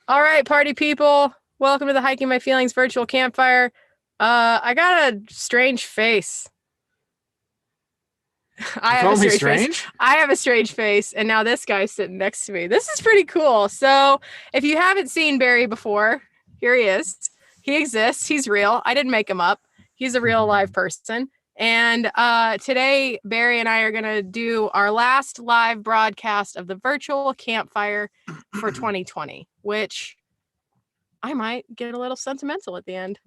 All right, party people. Welcome to the Hiking My Feelings virtual campfire. I got a strange face. I You have a call me strange face. strange? I have a strange face, and now this guy's sitting next to me. This is pretty cool. So, if you haven't seen Barry before, here he is. He exists. He's real. I didn't make him up. He's a real live person. And today, Barry and I are going to do our last live broadcast of the virtual campfire for 2020, which I might get a little sentimental at the end.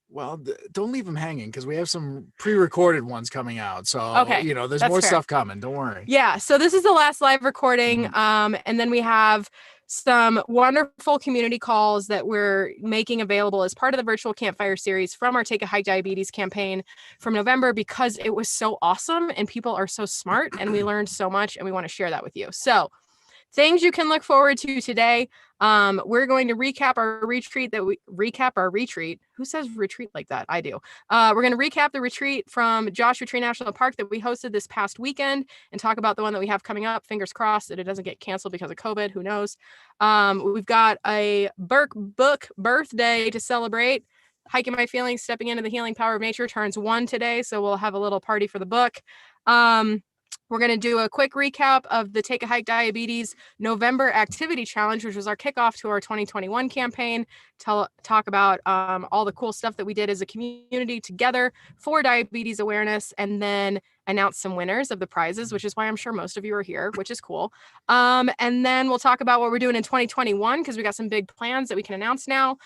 Well, don't leave them hanging because we have some pre-recorded ones coming out. So, Okay, there's that's more fair. stuff coming. Don't worry. Yeah, so this is the last live recording. And then we have some wonderful community calls that we're making available as part of the virtual campfire series from our Take a Hike Diabetes campaign from November, because it was so awesome and people are so smart and we learned so much and we want to share that with you. So things you can look forward to today. We're going to recap our retreat. Who says retreat like that? I do. We're going to recap the retreat from Joshua Tree National Park that we hosted this past weekend and talk about the one that we have coming up. Fingers crossed that it doesn't get canceled because of COVID. Who knows? We've got a Burke book birthday to celebrate. Hiking My Feelings, Stepping into the Healing Power of Nature turns 1 today. So we'll have a little party for the book. We're going to do a quick recap of the Take a Hike Diabetes November Activity Challenge, which was our kickoff to our 2021 campaign. Talk about all the cool stuff that we did as a community together for diabetes awareness, and then announce some winners of the prizes, which is why I'm sure most of you are here, which is cool. And then we'll talk about what we're doing in 2021, because we got some big plans that we can announce now.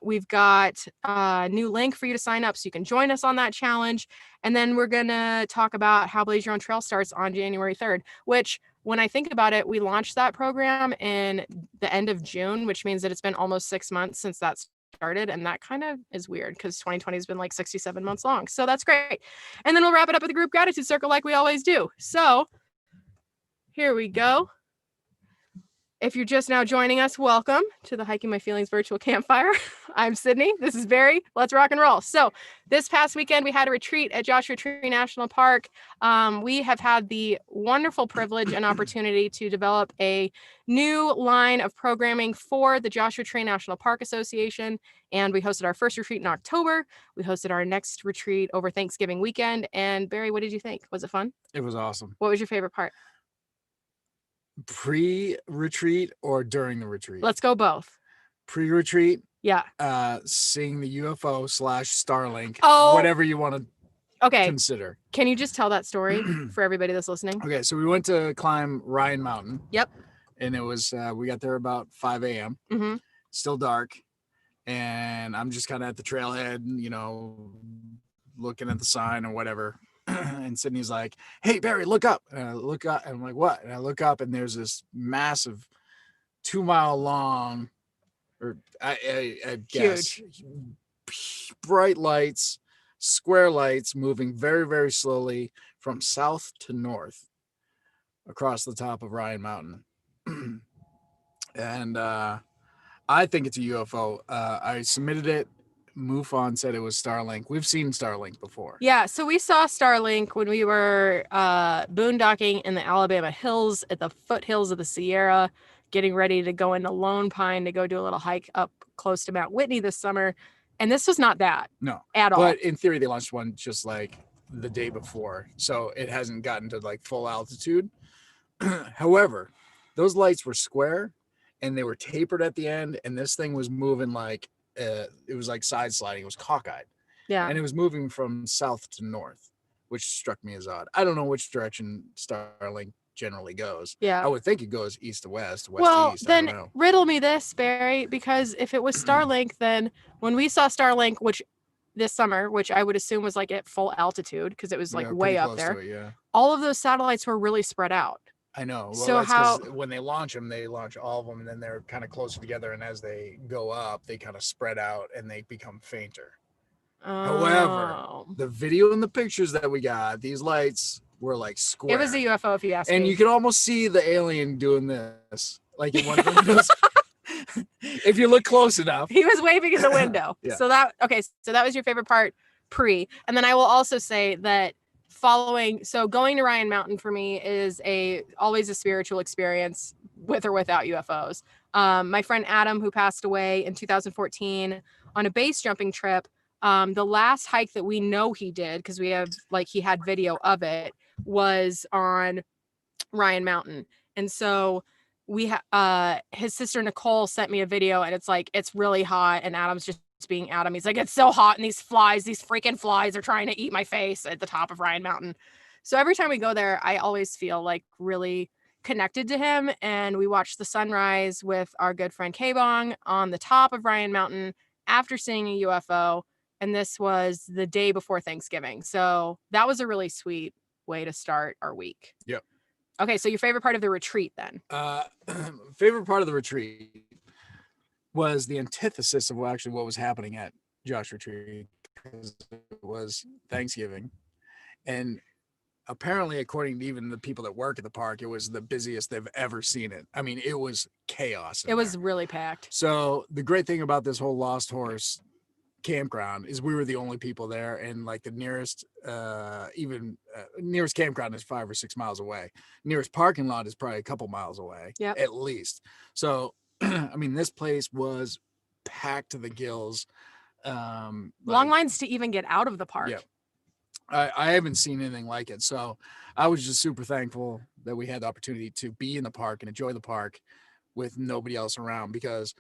We've got a new link for you to sign up so you can join us on that challenge. And then we're going to talk about how Blaze Your Own Trail starts on January 3rd, which, when I think about it, we launched that program in the end of June, which means that it's been almost 6 months since that started. And that kind of is weird because 2020 has been like 67 months long. So that's great. And then we'll wrap it up with a group gratitude circle like we always do. So here we go. If you're just now joining us, welcome to the Hiking My Feelings virtual campfire. I'm Sydney. This is Barry. Let's rock and roll. So this past weekend, we had a retreat at Joshua Tree National Park. We have had the wonderful privilege and opportunity to develop a new line of programming for the Joshua Tree National Park Association. And we hosted our first retreat in October. We hosted our next retreat over Thanksgiving weekend. And Barry, what did you think? Was it fun? It was awesome. What was your favorite part? Pre-retreat or during the retreat? Let's go both. Pre-retreat. Yeah. Seeing the UFO / Starlink. Oh, whatever you want to consider. Can you just tell that story for everybody that's listening? Okay, so we went to climb Ryan Mountain. Yep. And it was we got there about 5 a.m. Mm-hmm. Still dark, and I'm just kind of at the trailhead, looking at the sign or whatever. And Sydney's like, "Hey Barry, look up." And I look up, and I'm like, "What?" And I look up, and there's this massive 2-mile long, or I guess, huge, bright lights, square lights moving very, very slowly from south to north across the top of Ryan Mountain. And I think it's a UFO. I submitted it. MUFON said it was Starlink. We've seen Starlink before. Yeah, so we saw Starlink when we were boondocking in the Alabama hills at the foothills of the Sierra, getting ready to go into Lone Pine to go do a little hike up close to Mount Whitney this summer. And this was not that. No. At all. But in theory, they launched one just like the day before. So it hasn't gotten to like full altitude. However, those lights were square and they were tapered at the end. And this thing was moving like, it was like side sliding. It was cockeyed. Yeah. And it was moving from south to north, which struck me as odd. I don't know which direction Starlink generally goes. Yeah. I would think it goes east to west, west well, to east. Then I don't know. Riddle me this, Barry, because if it was Starlink, then when we saw Starlink, which this summer, which I would assume was like at full altitude because it was like way up there, all of those satellites were really spread out. I know. Well, so how when they launch them, they launch all of them, and then they're kind of closer together. And as they go up, they kind of spread out and they become fainter. However, the video and the pictures that we got, these lights were like square. It was a UFO, if you ask me. And you can almost see the alien doing this, like in one of the windows. If you look close enough, he was waving in the window. Yeah. So that was your favorite part pre. And then I will also say that going to Ryan Mountain for me is always a spiritual experience, with or without UFOs. My friend Adam, who passed away in 2014 on a base jumping trip, the last hike that we know he did, because we have like he had video of it, was on Ryan Mountain. And so his sister Nicole sent me a video, and it's like it's really hot, and Adam's just being Adam. He's like, it's so hot, and these freaking flies are trying to eat my face at the top of Ryan Mountain. So every time we go there, I always feel like really connected to him. And we watched the sunrise with our good friend K-Bong on the top of Ryan Mountain after seeing a UFO. And this was the day before Thanksgiving. So that was a really sweet way to start our week. Yep. Okay, so your favorite part of the retreat then? Favorite part of the retreat was the antithesis of what was happening at Josh Retreat, because it was Thanksgiving. And apparently, according to even the people that work at the park, it was the busiest they've ever seen it. I mean, it was chaos. It was really packed. So the great thing about this whole Lost Horse campground is we were the only people there, and like the nearest nearest campground is 5 or 6 miles away. Nearest parking lot is probably a couple miles away, at least. So I mean, this place was packed to the gills. Long lines to even get out of the park. Yeah, I haven't seen anything like it. So I was just super thankful that we had the opportunity to be in the park and enjoy the park with nobody else around, because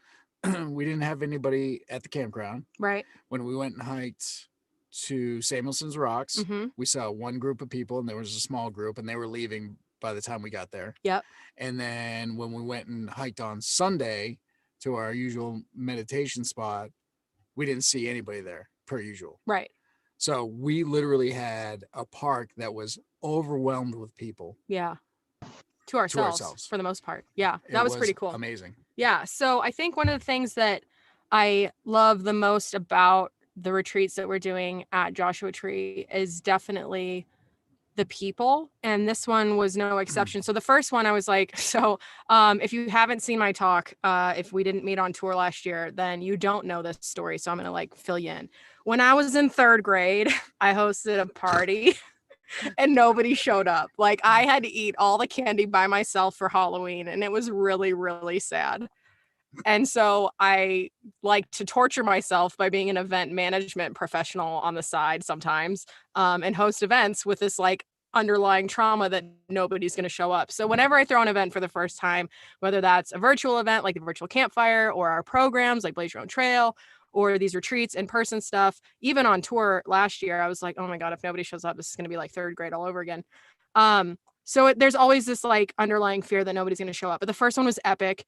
we didn't have anybody at the campground. Right. When we went and hiked to Samuelson's Rocks, we saw one group of people, and there was a small group, and they were leaving by the time we got there. Yep. And then when we went and hiked on Sunday to our usual meditation spot, we didn't see anybody there per usual. Right. So we literally had a park that was overwhelmed with people. Yeah. To ourselves for the most part. Yeah. That was pretty cool. Amazing. Yeah. So I think one of the things that I love the most about the retreats that we're doing at Joshua Tree is definitely the people. And this one was no exception. So the first one I was like, if you haven't seen my talk, if we didn't meet on tour last year, then you don't know this story. So I'm going to like fill you in. When I was in 3rd grade, I hosted a party and nobody showed up. Like I had to eat all the candy by myself for Halloween, and it was really, really sad. And so I like to torture myself by being an event management professional on the side sometimes, and host events with this like underlying trauma that nobody's going to show up. So whenever I throw an event for the first time, whether that's a virtual event like the virtual campfire, or our programs like Blaze Your Own Trail, or these retreats, in-person stuff, even on tour last year, I was like, oh my God, if nobody shows up, this is going to be like 3rd grade all over again. So there's always this like underlying fear that nobody's going to show up. But the first one was epic.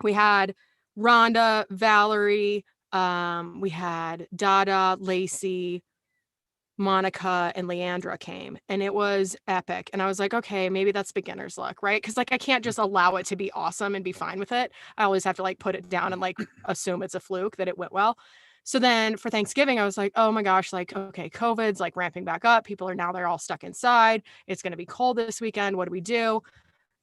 We had Rhonda, Valerie, we had Dada, Lacey, Monica, and Leandra came, and it was epic. And I was like, okay, maybe that's beginner's luck, right? Because like I can't just allow it to be awesome and be fine with it. I always have to like put it down and like assume it's a fluke that it went well. So then for Thanksgiving, I was like, oh my gosh, like, okay, COVID's like ramping back up. They're all stuck inside. It's going to be cold this weekend. What do we do?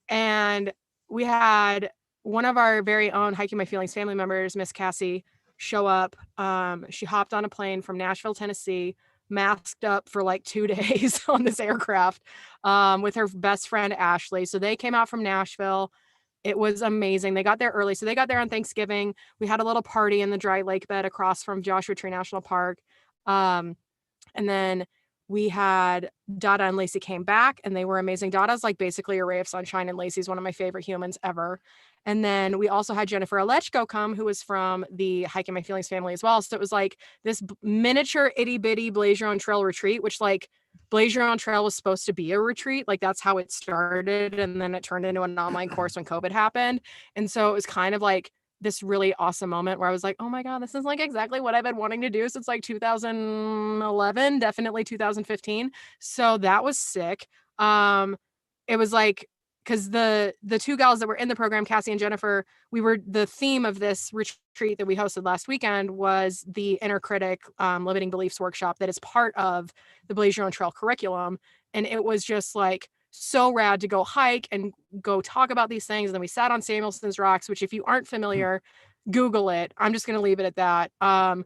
And we had one of our very own Hiking My Feelings family members, Miss Cassie, show up. She hopped on a plane from Nashville, Tennessee, masked up for like 2 days on this aircraft, with her best friend, Ashley. So they came out from Nashville. It was amazing. They got there early. So they got there on Thanksgiving. We had a little party in the dry lake bed across from Joshua Tree National Park. And then we had Dada and Lacey came back, and they were amazing. Dada's like basically a ray of sunshine, and Lacey's one of my favorite humans ever. And then we also had Jennifer Alechko come, who was from the Hiking My Feelings family as well. So it was like this miniature itty bitty Blaze Your Own Trail retreat, which like Blaze Your Own Trail was supposed to be a retreat. Like that's how it started. And then it turned into an online course when COVID happened. And so it was kind of like this really awesome moment where I was like, oh my God, this is like exactly what I've been wanting to do since like 2011, definitely 2015. So that was sick. It was like, because the 2 gals that were in the program, Cassie and Jennifer, the theme of this retreat that we hosted last weekend was the Inner Critic Limiting Beliefs workshop that is part of the Blaze Your Own Trail curriculum. And it was just like so rad to go hike and go talk about these things. And then we sat on Samuelson's Rocks, which if you aren't familiar, Google it. I'm just going to leave it at that.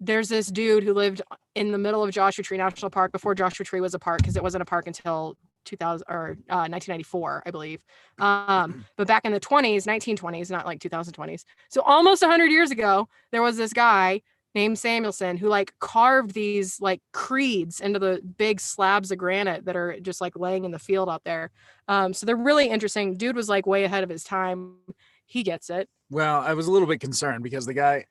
There's this dude who lived in the middle of Joshua Tree National Park before Joshua Tree was a park, because it wasn't a park until 2000 or 1994, I believe. But back in the 1920s, not like 2020s. So almost 100 years ago, there was this guy named Samuelson who like carved these like creeds into the big slabs of granite that are just like laying in the field out there. So they're really interesting. Dude was like way ahead of his time. He gets it. Well, I was a little bit concerned because the guy,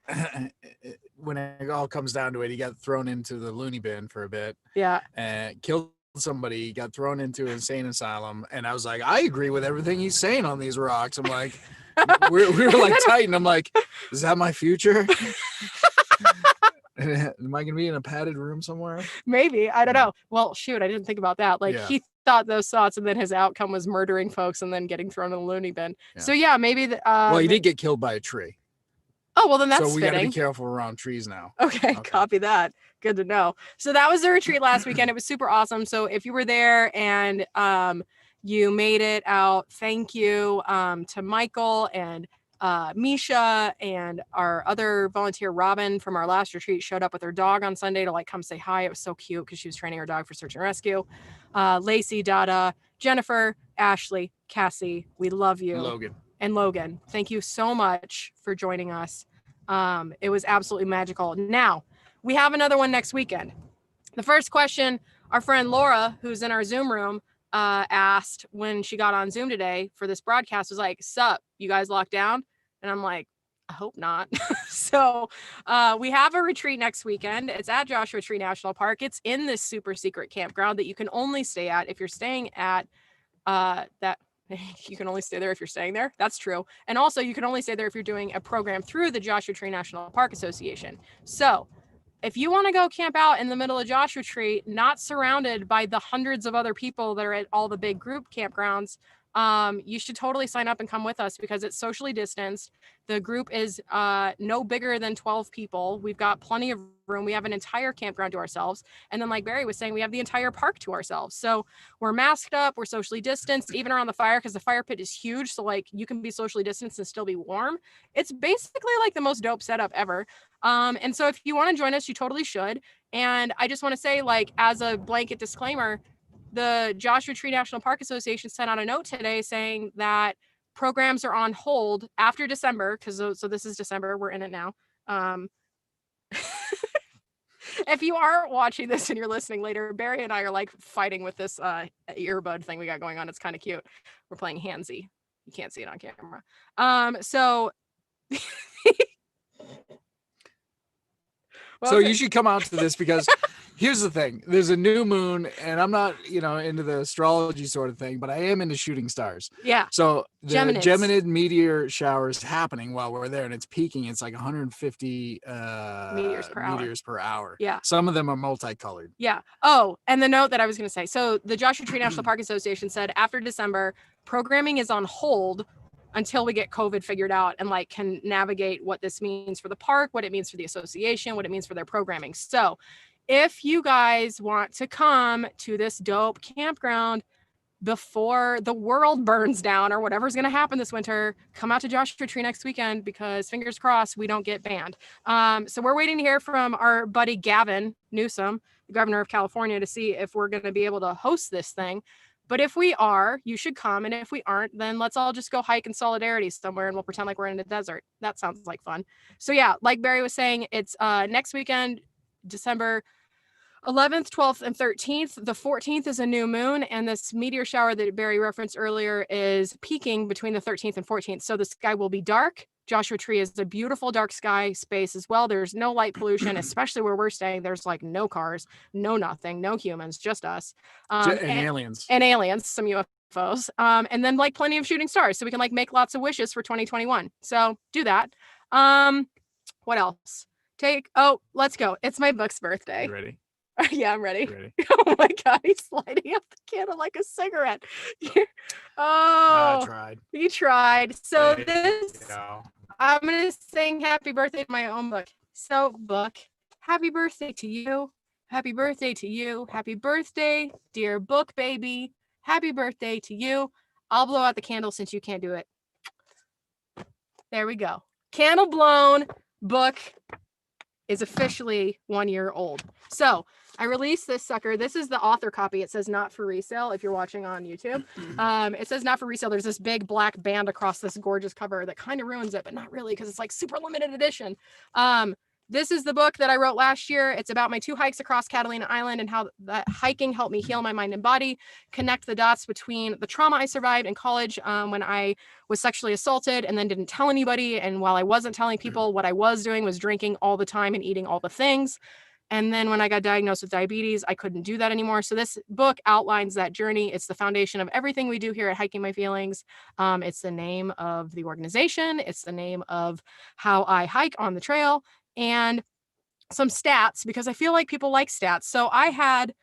when it all comes down to it, he got thrown into the loony bin for a bit. Yeah. And killed somebody, got thrown into an insane asylum. And I was like, I agree with everything he's saying on these rocks. I'm like, we were like tight. And I'm like, is that my future? Am I gonna be in a padded room somewhere? Maybe. I don't know. Well, shoot, I didn't think about that. Like he thought those thoughts, and then his outcome was murdering folks and then getting thrown in the loony bin. Yeah. So yeah, maybe. Well, he did get killed by a tree. Oh, well, then that's so we got to be careful around trees now. Okay, copy that. Good to know. So that was the retreat last weekend. It was super awesome. So if you were there and you made it out, thank you to Michael and Misha and our other volunteer Robin from our last retreat showed up with her dog on Sunday to like come say hi. It was so cute because she was training her dog for search and rescue. Lacey, Dada, Jennifer, Ashley, Cassie, we love you. Logan, thank you so much for joining us. It was absolutely magical. Now we have another one next weekend. The first question our friend Laura, who's in our Zoom room, asked when she got on Zoom today for this broadcast was like, sup, you guys locked down? And I'm like, I hope not. So we have a retreat next weekend. It's at Joshua Tree National Park. It's in this super secret campground that you can only stay at if you're staying at that. You can only stay there if you're staying there. That's true. And also you can only stay there if you're doing a program through the Joshua Tree National Park Association. So if you want to go camp out in the middle of Joshua Tree, not surrounded by the hundreds of other people that are at all the big group campgrounds, you should totally sign up and come with us because it's socially distanced. The group is no bigger than 12 people. We've got plenty of room. We have an entire campground to ourselves. And then like Barry was saying, we have the entire park to ourselves. So we're masked up, we're socially distanced, even around the fire because the fire pit is huge. So like you can be socially distanced and still be warm. It's basically like the most dope setup ever. And so if you want to join us, you totally should. And I just want to say, like, as a blanket disclaimer, the Joshua Tree National Park Association sent out a note today saying that programs are on hold after December, because so this is December, we're in it now. If you aren't watching this and you're listening later, Barry and I are like fighting with this earbud thing we got going on. It's kind of cute. We're playing handsy. You can't see it on camera. So so you should come out to this because here's the thing. There's a new moon and I'm not, into the astrology sort of thing, but I am into shooting stars. Yeah. So the Geminid meteor shower is happening while we're there and it's peaking. It's like 150 meters per hour. Yeah. Some of them are multicolored. Yeah. Oh, and the note that I was going to say. So the Joshua Tree National Park Association said after December, programming is on hold until we get COVID figured out and like can navigate what this means for the park, what it means for the association, what it means for their programming. So if you guys want to come to this dope campground before the world burns down or whatever's going to happen this winter, come out to Joshua Tree next weekend because fingers crossed we don't get banned. So we're waiting to hear from our buddy Gavin Newsom, the governor of California, to see if we're going to be able to host this thing. But if we are, you should come. And if we aren't, then let's all just go hike in solidarity somewhere and we'll pretend like we're in the desert. That sounds like fun. So yeah, like Barry was saying, it's next weekend, December 11th, 12th, and 13th. The 14th is a new moon, and this meteor shower that Barry referenced earlier is peaking between the 13th and 14th. So the sky will be dark. Joshua Tree is a beautiful dark sky space as well. There's no light pollution, especially where we're staying. There's like no cars, no nothing, no humans, just us. And aliens. And aliens, some UFOs. And then like plenty of shooting stars. So we can like make lots of wishes for 2021. So do that. What else? Let's go. It's my book's birthday. You ready? Yeah, I'm ready. Oh my God, he's lighting up the candle like a cigarette. I tried. You tried. So I'm going to sing happy birthday to my own book. So book, happy birthday to you. Happy birthday to you. Happy birthday, dear book baby. Happy birthday to you. I'll blow out the candle since you can't do it. There we go. Candle blown. Book is officially 1 year old. So I released this sucker. This is the author copy. It says not for resale if you're watching on YouTube. It says not for resale. There's this big black band across this gorgeous cover that kind of ruins it, but not really because it's like super limited edition. This is the book that I wrote last year. It's about my 2 hikes across Catalina Island and how that hiking helped me heal my mind and body, connect the dots between the trauma I survived in college when I was sexually assaulted and then didn't tell anybody. And while I wasn't telling people, what I was doing was drinking all the time and eating all the things. And then when I got diagnosed with diabetes, I couldn't do that anymore. So this book outlines that journey. It's the foundation of everything we do here at Hiking My Feelings. It's the name of the organization. It's the name of how I hike on the trail, and some stats, because I feel like people like stats. So I had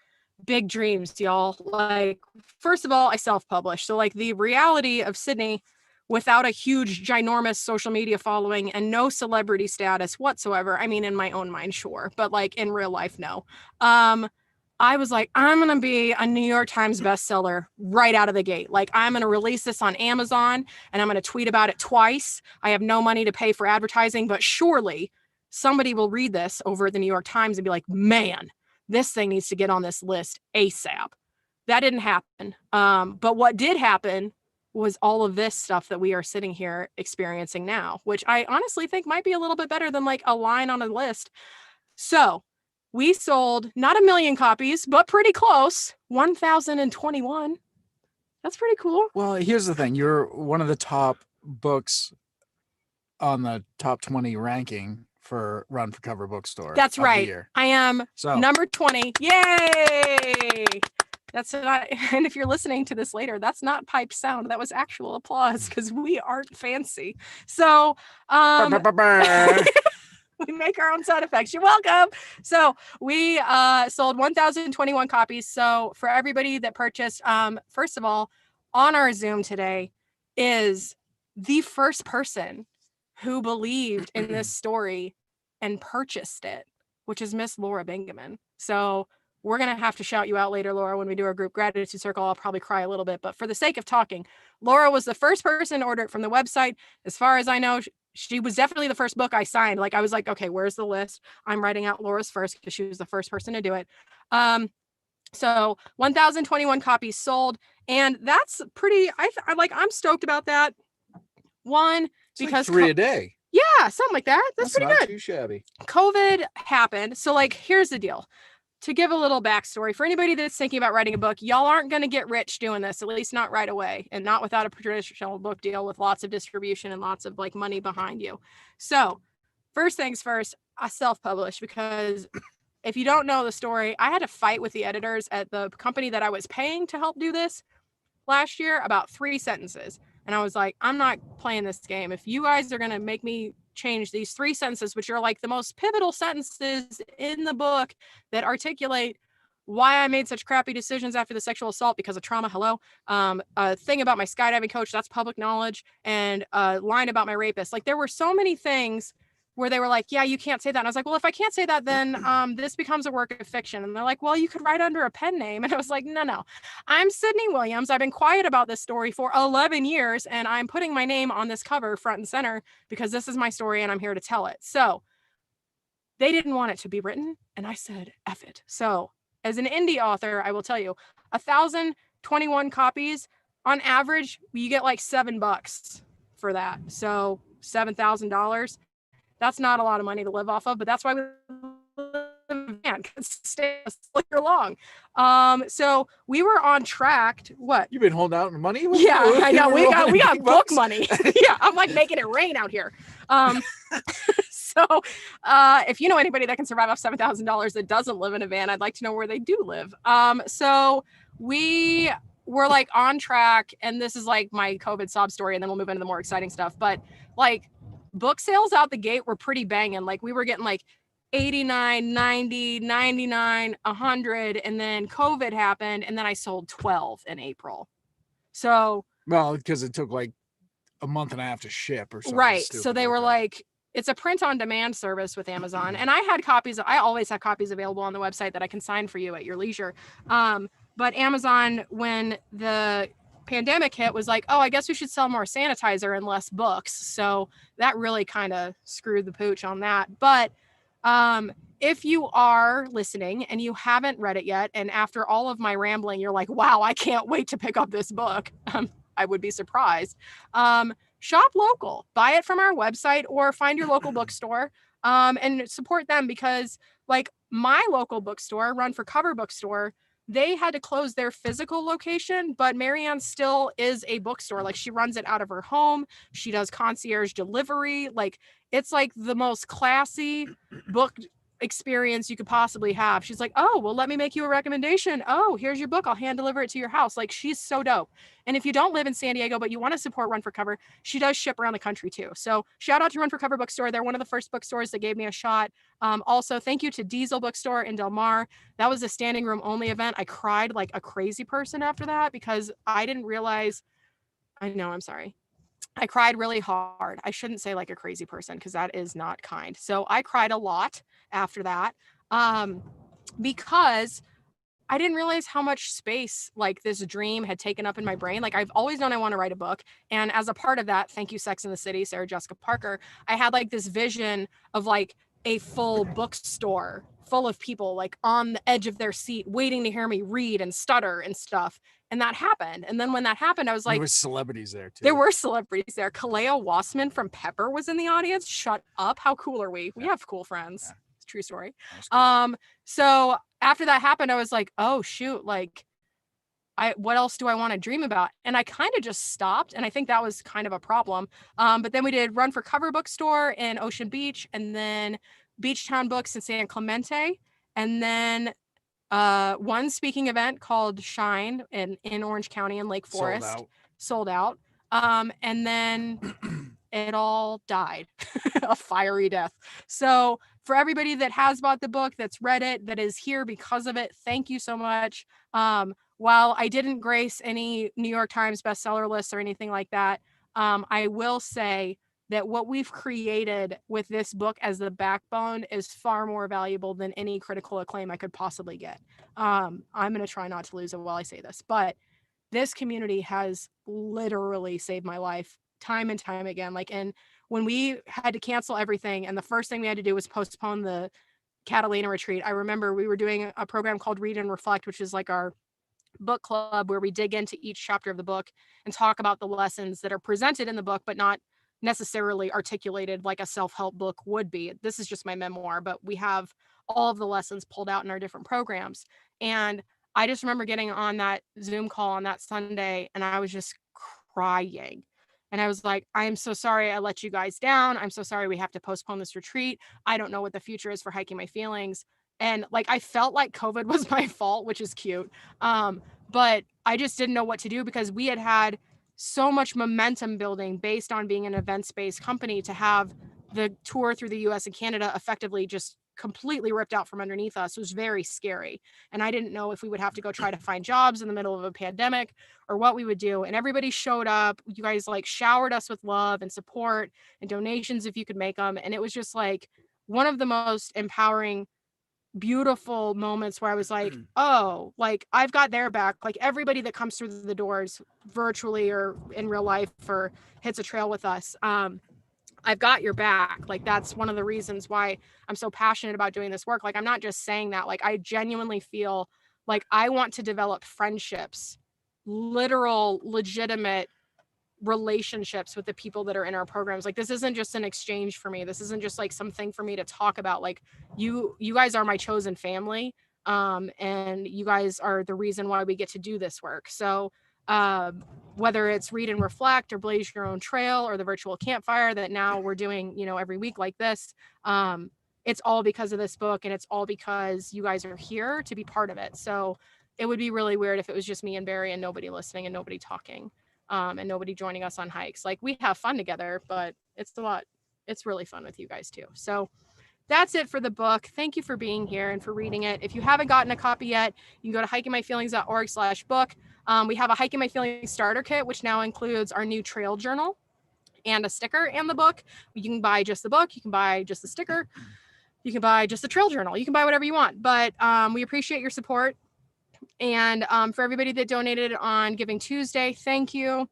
big dreams, y'all. Like, first of all, I self-published. So like the reality of Sydney without a huge, ginormous social media following and no celebrity status whatsoever. I mean, in my own mind, sure, but like in real life, no. I was like, I'm going to be a New York Times bestseller right out of the gate. Like, I'm going to release this on Amazon and I'm going to tweet about it twice. I have no money to pay for advertising, but surely somebody will read this over at the New York Times and be like, man, this thing needs to get on this list ASAP. That didn't happen. But what did happen was all of this stuff that we are sitting here experiencing now, which I honestly think might be a little bit better than like a line on a list. So we sold not 1 million copies, but pretty close, 1,021. That's pretty cool. Well, here's the thing. You're one of the top books on the top 20 ranking for Run for Cover Bookstore. That's right. I am number 20. Yay! That's not, and if you're listening to this later, that's not piped sound. That was actual applause because we aren't fancy. So we make our own sound effects. You're welcome. So we sold 1,021 copies. So for everybody that purchased, first of all, on our Zoom today is the first person who believed in this story and purchased it, which is Miss Laura Bingaman. So we're going to have to shout you out later, Laura, when we do our group gratitude circle. I'll probably cry a little bit, but for the sake of talking, Laura was the first person to order it from the website. As far as I know, she was definitely the first book I signed. Like, I was like, okay, where's the list? I'm writing out Laura's first because she was the first person to do it. So 1,021 copies sold. And that's pretty, I'm stoked about that. One, it's because like 3 a day. Yeah, something like that. That's pretty not good. Too shabby. COVID happened. So like, here's the deal. To give a little backstory for anybody that's thinking about writing a book, y'all aren't going to get rich doing this, at least not right away, and not without a traditional book deal with lots of distribution and lots of like money behind you. So first things first, I self-published because if you don't know the story, I had to fight with the editors at the company that I was paying to help do this last year about 3 sentences. And I was like, I'm not playing this game. If you guys are going to make me change these 3 sentences, which are like the most pivotal sentences in the book that articulate why I made such crappy decisions after the sexual assault because of trauma. Hello. A thing about my skydiving coach, that's public knowledge, and a line about my rapist. Like, there were so many things where they were like, yeah, you can't say that. And I was like, well, if I can't say that, then this becomes a work of fiction. And they're like, well, you could write under a pen name. And I was like, no, I'm Sydney Williams. I've been quiet about this story for 11 years, and I'm putting my name on this cover front and center because this is my story and I'm here to tell it. So they didn't want it to be written. And I said, F it. So as an indie author, I will tell you, 1,021 copies on average, you get like $7 for that. So $7,000. That's not a lot of money to live off of, but that's why we live in a van, because stay a long. So we were on track to, what? You've been holding out money? Yeah, I know. We got book money. Yeah, I'm like making it rain out here. So if you know anybody that can survive off $7,000 that doesn't live in a van, I'd like to know where they do live. So we were like on track, and this is like my COVID sob story, and then we'll move into the more exciting stuff. But like, book sales out the gate were pretty banging. Like, we were getting like 89, 90, 99, 100. And then COVID happened. And then I sold 12 in April. So, well, because it took like a month and a half to ship or something. Right. So they were like, it's a print on demand service with Amazon. And I had copies. I always have copies available on the website that I can sign for you at your leisure. But Amazon, when the pandemic hit, was like, oh, I guess we should sell more sanitizer and less books. So that really kind of screwed the pooch on that. But If you are listening and you haven't read it yet, and after all of my rambling, you're like, wow, I can't wait to pick up this book. I would be surprised. Shop local, buy it from our website or find your local bookstore, and support them, because like my local bookstore, Run for Cover bookstore, they had to close their physical location, but Marianne still is a bookstore. Like, she runs it out of her home. She does concierge delivery. Like, it's like the most classy book experience you could possibly have. She's like, oh, well, let me make you a recommendation. Oh, here's your book. I'll hand deliver it to your house. Like, she's so dope. And if you don't live in San Diego, but you want to support Run for Cover, she does ship around the country too. So shout out to Run for Cover bookstore. They're one of the first bookstores that gave me a shot. Also, thank you to Diesel bookstore in Del Mar. That was a standing room only event. I cried like a crazy person after that because I didn't realize, I know, I'm sorry. I cried really hard. I shouldn't say like a crazy person because that is not kind. So I cried a lot after that, because I didn't realize how much space like this dream had taken up in my brain. Like, I've always known I want to write a book. And as a part of that, thank you, Sex and the City, Sarah Jessica Parker, I had like this vision of like a full bookstore full of people like on the edge of their seat waiting to hear me read and stutter and stuff. And that happened. And then when that happened, I was like, there was celebrities there too. There were celebrities there. Kaleo Wassman from Pepper was in the audience. Shut up. How cool are we? We have cool friends. Yeah. It's a true story. Cool. So after that happened, I was like, oh shoot, like what else do I want to dream about? And I kind of just stopped. And I think that was kind of a problem. But then we did Run for Cover bookstore in Ocean Beach, and then Beach Town Books in San Clemente. And then one speaking event called Shine in Orange County in Lake Forest. Sold out. And then it all died a fiery death. So for everybody that has bought the book, that's read it, that is here because of it, thank you so much. While I didn't grace any New York Times bestseller lists or anything like that, I will say that what we've created with this book as the backbone is far more valuable than any critical acclaim I could possibly get. I'm going to try not to lose it while I say this, but this community has literally saved my life time and time again. Like, and when we had to cancel everything and the first thing we had to do was postpone the Catalina retreat, I remember we were doing a program called Read and Reflect, which is like our book club where we dig into each chapter of the book and talk about the lessons that are presented in the book, but not necessarily articulated like a self-help book would be. This is just my memoir, but we have all of the lessons pulled out in our different programs. And I just remember getting on that Zoom call on that Sunday and I was just crying. And I was like, I am so sorry I let you guys down. I'm so sorry we have to postpone this retreat. I don't know what the future is for Hiking My Feelings. And like, I felt like COVID was my fault, which is cute. But I just didn't know what to do because we had so much momentum building based on being an events-based company to have the tour through the US and Canada effectively just completely ripped out from underneath us. It was very scary. And I didn't know if we would have to go try to find jobs in the middle of a pandemic or what we would do. And everybody showed up. You guys like showered us with love and support and donations if you could make them. And it was just like one of the most empowering, beautiful moments where I was like, oh, like I've got their back. Like everybody that comes through the doors virtually or in real life or hits a trail with us, I've got your back. Like that's one of the reasons why I'm so passionate about doing this work. Like I'm not just saying that, like I genuinely feel like I want to develop friendships, literal, legitimate relationships with the people that are in our programs. Like this isn't just an exchange for me. This isn't just like something for me to talk about. Like you guys are my chosen family. And you guys are the reason why we get to do this work. So whether it's Read and Reflect or Blaze Your Own Trail or the virtual campfire that now we're doing, you know, every week like this, it's all because of this book and it's all because you guys are here to be part of it. So it would be really weird if it was just me and Barry and nobody listening and nobody talking, and nobody joining us on hikes. Like we have fun together, but it's really fun with you guys too. So that's it for the book. Thank you for being here and for reading it. If you haven't gotten a copy yet, you can go to hikingmyfeelings.org/book. We have a Hiking My Feelings starter kit, which now includes our new trail journal and a sticker and the book. You can buy just the book. You can buy just the sticker. You can buy just the trail journal. You can buy whatever you want. But we appreciate your support. And for everybody that donated on Giving Tuesday, thank you.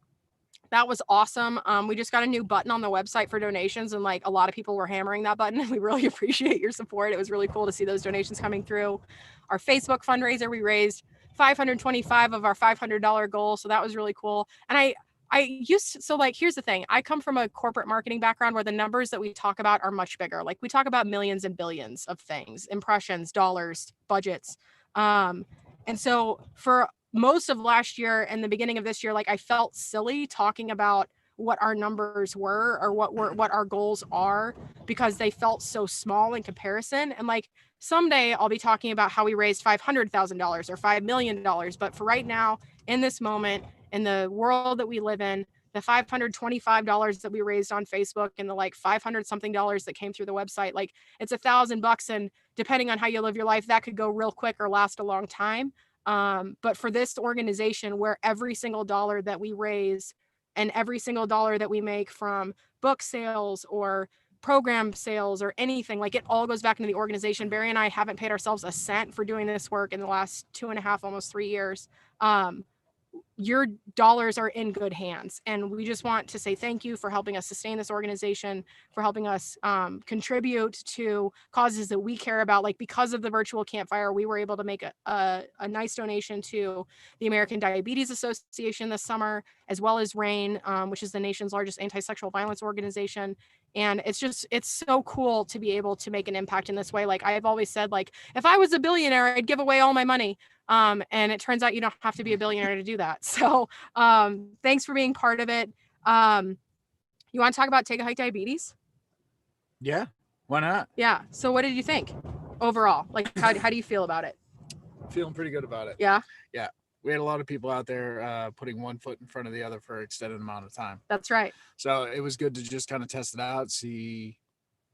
That was awesome. We just got a new button on the website for donations, and like a lot of people were hammering that button, and we really appreciate your support. It was really cool to see those donations coming through. Our Facebook fundraiser, we raised 525 of our $500 goal, so that was really cool. And here's the thing. I come from a corporate marketing background where the numbers that we talk about are much bigger. Like we talk about millions and billions of things, impressions, dollars, budgets. And so for most of last year and the beginning of this year, like I felt silly talking about what our numbers were or what our goals are, because they felt so small in comparison. And like someday I'll be talking about how we raised $500,000 or $5 million. But for right now, in this moment, in the world that we live in, the $525 that we raised on Facebook and the like 500 something dollars that came through the website, like it's $1,000. And depending on how you live your life, that could go real quick or last a long time. But for this organization, where every single dollar that we raise and every single dollar that we make from book sales or program sales or anything, like it all goes back into the organization. Barry and I haven't paid ourselves a cent for doing this work in the last 2.5, almost 3 years. Your dollars are in good hands. And we just want to say thank you for helping us sustain this organization, for helping us contribute to causes that we care about. Like because of the virtual campfire, we were able to make a nice donation to the American Diabetes Association this summer, as well as RAIN, which is the nation's largest anti-sexual violence organization. And it's so cool to be able to make an impact in this way. Like I've always said, like, if I was a billionaire, I'd give away all my money. And it turns out you don't have to be a billionaire to do that. So thanks for being part of it. You want to talk about Take a Hike Diabetes? Yeah, why not? Yeah. So what did you think overall? Like, how do you feel about it? Feeling pretty good about it. Yeah. Yeah. We had a lot of people out there putting one foot in front of the other for an extended amount of time. That's right. So it was good to just kind of test it out, see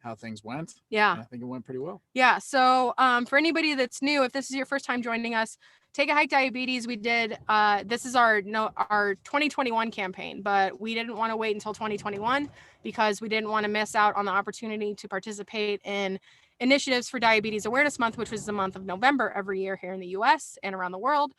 how things went. Yeah. And I think it went pretty well. Yeah. So for anybody that's new, if this is your first time joining us, Take a Hike Diabetes, we did, this is our 2021 campaign, but we didn't want to wait until 2021 because we didn't want to miss out on the opportunity to participate in initiatives for Diabetes Awareness Month, which was the month of November every year here in the US and around the world.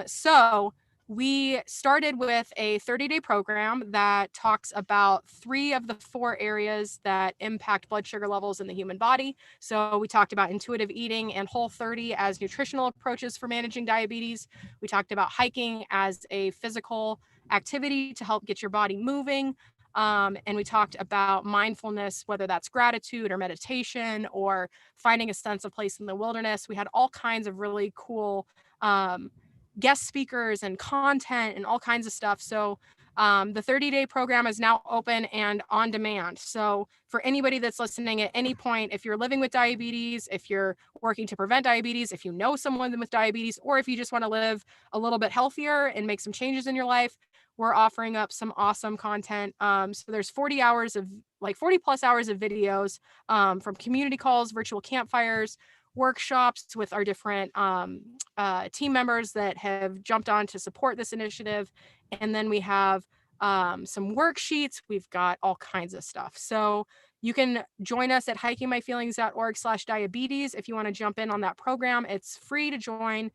So we started with a 30-day program that talks about 3 of the 4 areas that impact blood sugar levels in the human body. So we talked about intuitive eating and Whole30 as nutritional approaches for managing diabetes. We talked about hiking as a physical activity to help get your body moving. And we talked about mindfulness, whether that's gratitude or meditation or finding a sense of place in the wilderness. We had all kinds of really cool guest speakers and content and all kinds of stuff. So the 30-day program is now open and on demand. So for anybody that's listening at any point, if you're living with diabetes, if you're working to prevent diabetes, if you know someone with diabetes, or if you just want to live a little bit healthier and make some changes in your life, we're offering up some awesome content. So there's 40 plus hours of videos from community calls, virtual campfires, workshops with our different team members that have jumped on to support this initiative. And then we have some worksheets. We've got all kinds of stuff. So you can join us at hikingmyfeelings.org/diabetes if you want to jump in on that program. It's free to join.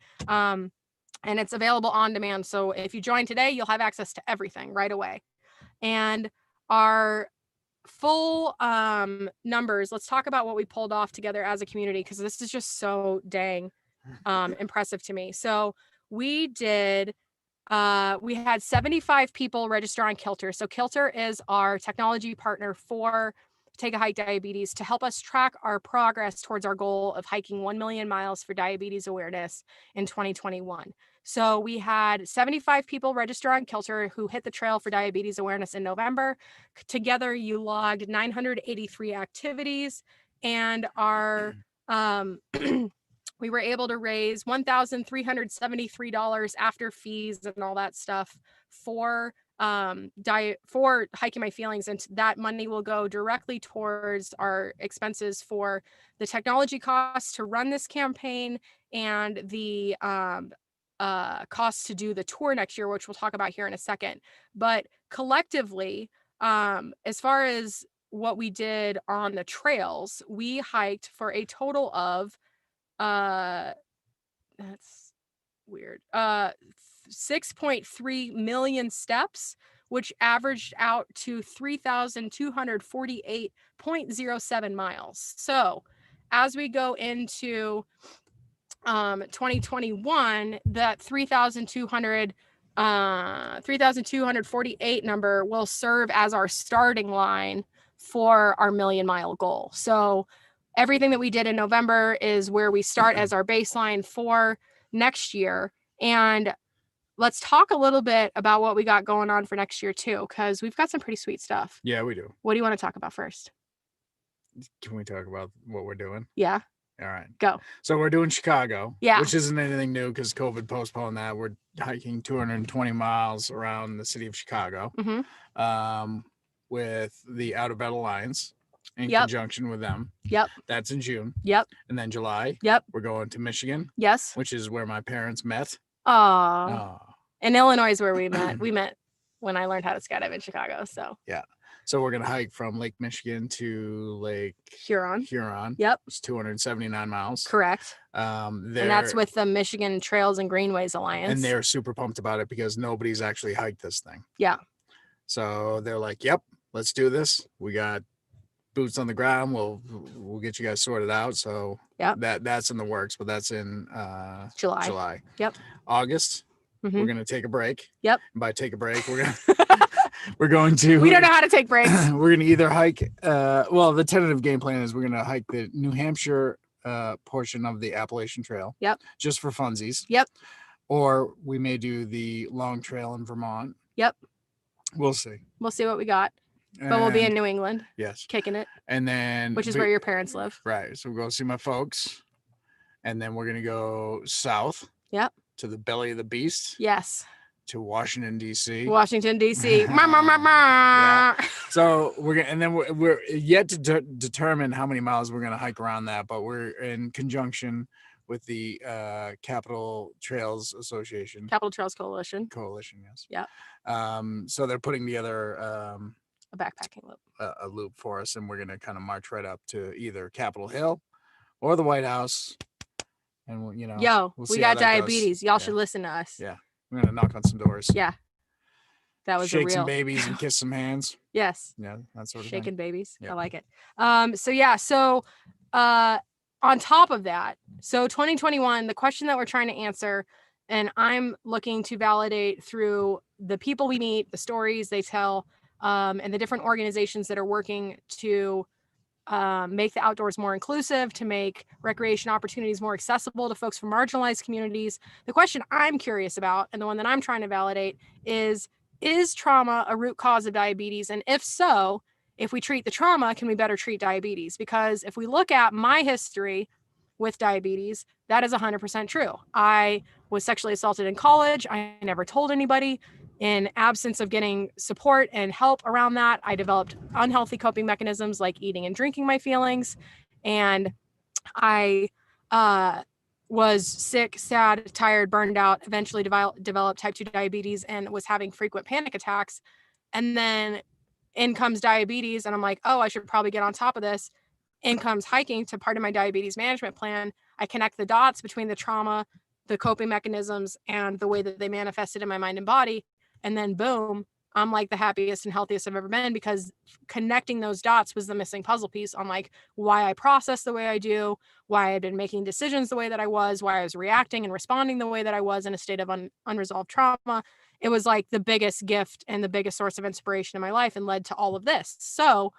And it's available on demand. So if you join today, you'll have access to everything right away. And our full numbers, let's talk about what we pulled off together as a community, because this is just so dang impressive to me. So we had 75 people register on Kilter. So Kilter is our technology partner for Take a Hike Diabetes to help us track our progress towards our goal of hiking 1 million miles for diabetes awareness in 2021. So we had 75 people register on Kilter who hit the trail for diabetes awareness in November. Together, you logged 983 activities, and our we were able to raise $1,373 after fees and all that stuff for Hiking My Feelings, and that money will go directly towards our expenses for the technology costs to run this campaign and the costs to do the tour next year, which we'll talk about here in a second. But collectively, as far as what we did on the trails, we hiked for a total of that's weird. 6.3 million steps, which averaged out to 3,248.07 miles. So as we go into 2021, that 3,248 number will serve as our starting line for our million-mile goal. So everything that we did in November is where we start as our baseline for next year. And let's talk a little bit about what we got going on for next year too, because we've got some pretty sweet stuff. Yeah, we do. What do you want to talk about first? Can we talk about what we're doing? Yeah. All right. Go. So we're doing Chicago, Yeah. which isn't anything new because COVID postponed that. We're hiking 220 miles around the city of Chicago with the Out of Bed Alliance in conjunction with them. Yep. That's in June. Yep. And then July. Yep. We're going to Michigan. Yes. Which is where my parents met. Oh. And Illinois is where we met. We met when I learned how to skydive in Chicago. So yeah. So we're gonna hike from Lake Michigan to Lake Huron. Yep. It's 279 miles. Correct. And that's with the Michigan Trails and Greenways Alliance. And they're super pumped about it because nobody's actually hiked this thing. Yeah. So they're like, "Yep, let's do this. We got boots on the ground. We'll get you guys sorted out." So yeah, that's in the works, but that's in July. Yep. August. We're gonna take a break. Yep. And by take a break, we're going to. We don't know how to take breaks. We're gonna either hike. Well, the tentative game plan is we're gonna hike the New Hampshire portion of the Appalachian Trail. Yep. Just for funsies. Yep. Or we may do the long trail in Vermont. Yep. We'll see. We'll see what we got. But we'll be in New England. Yes. Kicking it. And then. Which is where your parents live. Right. So we'll go see my folks. And then we're going to go south. Yep. To the belly of the beast. Yes. To Washington, D.C. Washington, D.C. Yeah. So we're yet to determine how many miles we're going to hike around that, but we're in conjunction with the Capital Trails Association. Capital Trails Coalition. Yes. Yeah. So they're putting together a backpacking loop. A loop for us, and we're going to kind of march right up to either Capitol Hill or the White House. And we'll we got diabetes. Y'all should listen to us. Yeah. We're going to knock on some doors. Yeah. That was shake some babies and kiss some hands. Yes. Yeah, that sort of shaking thing. Babies. Yeah. I like it. So on top of that, so 2021, the question that we're trying to answer, and I'm looking to validate through the people we meet, the stories they tell, and the different organizations that are working to make the outdoors more inclusive, to make recreation opportunities more accessible to folks from marginalized communities. The question I'm curious about, and the one that I'm trying to validate, is trauma a root cause of diabetes? And if so, if we treat the trauma, can we better treat diabetes? Because if we look at my history with diabetes, that is 100% true. I was sexually assaulted in college. I never told anybody. In absence of getting support and help around that, I developed unhealthy coping mechanisms like eating and drinking my feelings. And I was sick, sad, tired, burned out, eventually developed type 2 diabetes and was having frequent panic attacks. And then in comes diabetes. And I'm like, oh, I should probably get on top of this. In comes hiking to part of my diabetes management plan. I connect the dots between the trauma, the coping mechanisms, and the way that they manifested in my mind and body. And then boom, I'm like the happiest and healthiest I've ever been, because connecting those dots was the missing puzzle piece on like why I process the way I do, why I had been making decisions the way that I was, why I was reacting and responding the way that I was in a state of unresolved trauma. It was like the biggest gift and the biggest source of inspiration in my life and led to all of this. So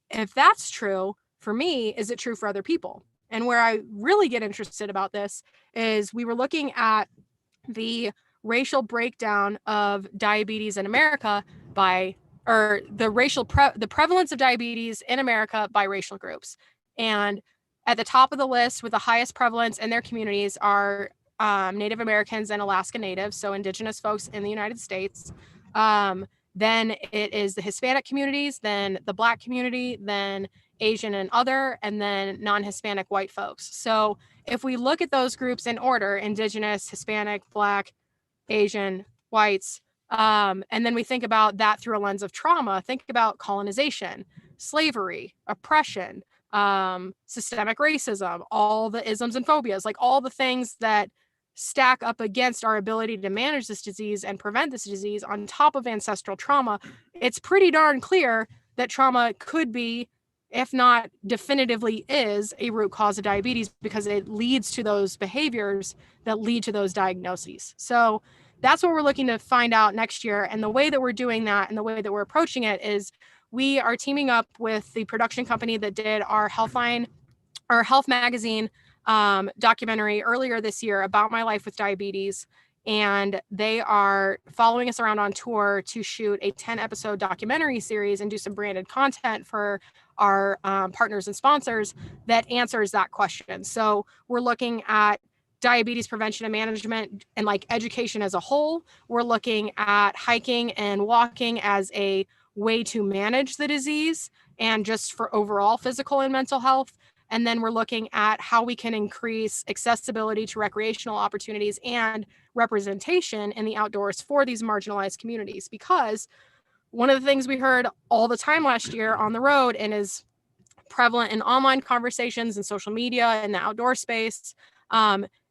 if that's true for me, is it true for other people? And where I really get interested about this is we were looking at the racial breakdown of diabetes in America the prevalence of diabetes in America by racial groups. And at the top of the list with the highest prevalence in their communities are Native Americans and Alaska Natives, so indigenous folks in the United States. Then it is the Hispanic communities, then the Black community, then Asian and other, and then non-Hispanic white folks. So if we look at those groups in order, indigenous, Hispanic, Black, Asian, whites, and then we think about that through a lens of trauma, think about colonization, slavery, oppression, systemic racism, all the isms and phobias, like all the things that stack up against our ability to manage this disease and prevent this disease on top of ancestral trauma, it's pretty darn clear that trauma could be, if not definitively is, a root cause of diabetes, because it leads to those behaviors that lead to those diagnoses. So that's what we're looking to find out next year. And the way that we're doing that and the way that we're approaching it is we are teaming up with the production company that did our Healthline, our Health Magazine documentary earlier this year about my life with diabetes. And they are following us around on tour to shoot a 10-episode documentary series and do some branded content for our partners and sponsors that answers that question. So we're looking at diabetes prevention and management and like education as a whole. We're looking at hiking and walking as a way to manage the disease and just for overall physical and mental health. And then we're looking at how we can increase accessibility to recreational opportunities and representation in the outdoors for these marginalized communities. Because one of the things we heard all the time last year on the road and is prevalent in online conversations and social media and the outdoor space